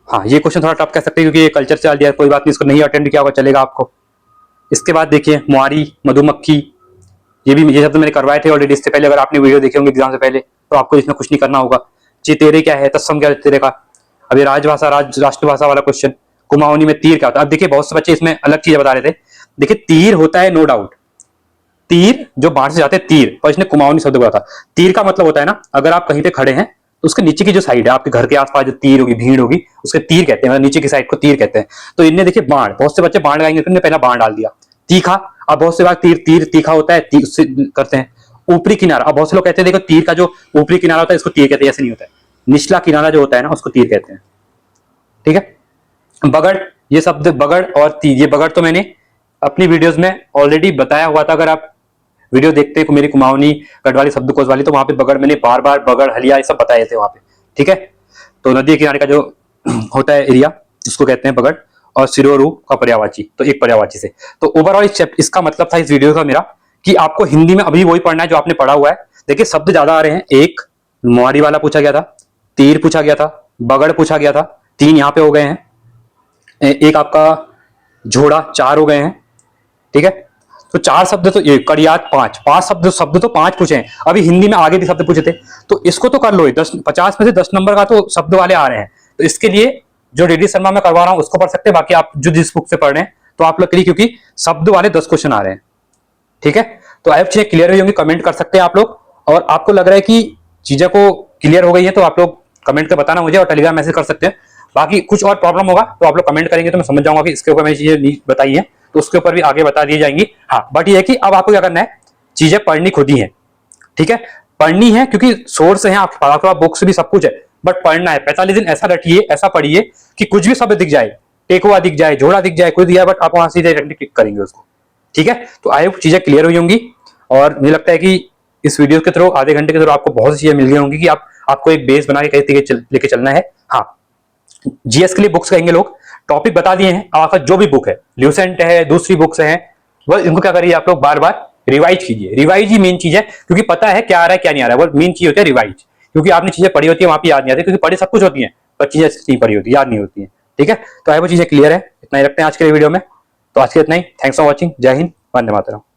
हाँ ये क्वेश्चन थोड़ा टफ कह सकते हैं क्योंकि ये कल्चर चल दिया, कोई बात नहीं, इसको नहीं अटेंड किया होगा चलेगा आपको। इसके बाद देखिए मुआरी, मधुमक्खी, ये शब्द मैंने करवाए थे ऑलरेडी इससे पहले, अगर आपने वीडियो देखे होंगे एग्जाम से पहले तो आपको इसमें कुछ नहीं करना होगा। चितेरे क्या है, तत्सम क्या है चितेरे का। अब ये राजभाषा, राष्ट्रभाषा वाला क्वेश्चन, कुमाऊनी में तीर क्या होता है। अब देखिए बहुत से बच्चे इसमें अलग चीजें बता रहे थे, देखिए तीर होता है नो डाउट, तीर जो बाहर से जाते हैं तीर, पर इसने कुमाऊनी शब्द बोला था। तीर का मतलब होता है ना, अगर आप कहीं पे खड़े हैं तो उसके नीचे की जो साइड है, आपके घर के आसपास जो तीर होगी, भीड़ होगी, उसके तीर कहते हैं, मतलब नीचे की साइड को तीर कहते हैं। तो इनने देखिए बाण, बहुत से बच्चे बाण लगाएंगे, इन्होंने पहला बाण डाल दिया। तीखा, अब बहुत से बार तीर तीखा होता है, उससे करते हैं। ऊपरी किनारा, अब बहुत से लोग कहते हैं देखो तीर का जो ऊपरी किनारा होता है इसको तीर कहते हैं, ऐसे नहीं होता है, निचला किनारा जो होता है ना उसको तीर कहते हैं, ठीक है। बगड़, ये शब्द बगड़ और तीर, ये बगड़ तो मैंने अपनी वीडियोस में ऑलरेडी बताया हुआ था, अगर आप वीडियो देखते हैं मेरी कुमाऊनी गढ़वाली शब्दकोश वाली, तो वहां पे बगड़ मैंने बार बार बगड़ हलिया ये सब बताए थे वहां पे, ठीक है। तो नदी के किनारे का जो होता है एरिया उसको कहते हैं बगड़, और सिरोरू का पर्यायवाची, तो एक पर्यायवाची से। तो ओवरऑल इसका मतलब था इस वीडियो का मेरा कि आपको हिंदी में अभी वही पढ़ना है जो आपने पढ़ा हुआ है। देखिए शब्द ज्यादा आ रहे हैं, एक मुआरी वाला पूछा गया था, तीर पूछा गया था, बगड़ पूछा गया था, 3 यहाँ पे हो गए हैं, एक आपका झोड़ा 4 हो गए हैं, ठीक है। तो 4 शब्द तो ये कड़ियात 5 शब्द तो 5 पूछे हैं। अभी हिंदी में आगे भी शब्द पूछे थे, तो इसको तो कर लो, 50 में से 10 नंबर का तो शब्द वाले आ रहे हैं। तो इसके लिए जो डी शर्मा में करवा रहा हूं उसको पढ़ सकते हैं, बाकी आप जो जिस बुक से पढ़ रहे हैं तो आप लोग के लिए, क्योंकि शब्द वाले 10 क्वेश्चन आ रहे हैं, ठीक है। तो आई होप चीजें क्लियर हुई होंगी, कमेंट कर सकते हैं आप लोग। और आपको लग रहा है कि चीजें को क्लियर हो गई है तो आप लोग कमेंट कर बताना मुझे, और टेलीग्राम मैसेज कर सकते हैं। बाकी कुछ और प्रॉब्लम होगा तो आप लोग कमेंट करेंगे तो मैं समझ जाऊंगा कि इसके ऊपर मैंने चीजें बताई है, तो उसके ऊपर भी आगे बता दी जाएंगी। हाँ, बट ये है कि अब आपको क्या करना है, चीजें पढ़नी खुद ही है, ठीक है। पढ़नी है क्योंकि सोर्स है आपके पास, बुक्स भी सब कुछ है, बट पढ़ना है। 45 दिन ऐसा रटिए, ऐसा पढ़िए कि कुछ भी शब्द दिख जाए, टेकुआ दिख जाए, झोला दिख जाए, कुछ दिया, बट आप वहां सीधे क्लिक करेंगे उसको, ठीक है। तो आई होप चीजें क्लियर हुई होंगी, और मुझे लगता है कि इस वीडियो के थ्रू, आधे घंटे के थ्रू आपको बहुत सी चीजें मिल गई होंगी कि आपको एक बेस बना के कहीं लेके चलना है। हाँ, जीएस के लिए बुक्स कहेंगे लोग, टॉपिक बता दिए हैं। अब आपका जो भी बुक है, ल्यूसेंट है, दूसरी बुक्स हैं, वह इनको क्या करिए आप लोग बार बार रिवाइज कीजिए। रिवाइज ही मेन चीज है, क्योंकि पता है क्या आ रहा है क्या नहीं आ रहा है, वो मेन चीज होती है रिवाइज। क्योंकि आपने चीजें पढ़ी होती है, वहां पे याद नहीं आती, क्योंकि पढ़ी सब कुछ होती है, पर चीजें नहीं पढ़ी होती, याद नहीं होती है, ठीक है। तो आई वो चीजें क्लियर है, इतना ही रखते हैं आज के वीडियो में। तो आज के इतना ही, थैंक्स फॉर वॉचिंग, जय हिंद, वंदे मातरम।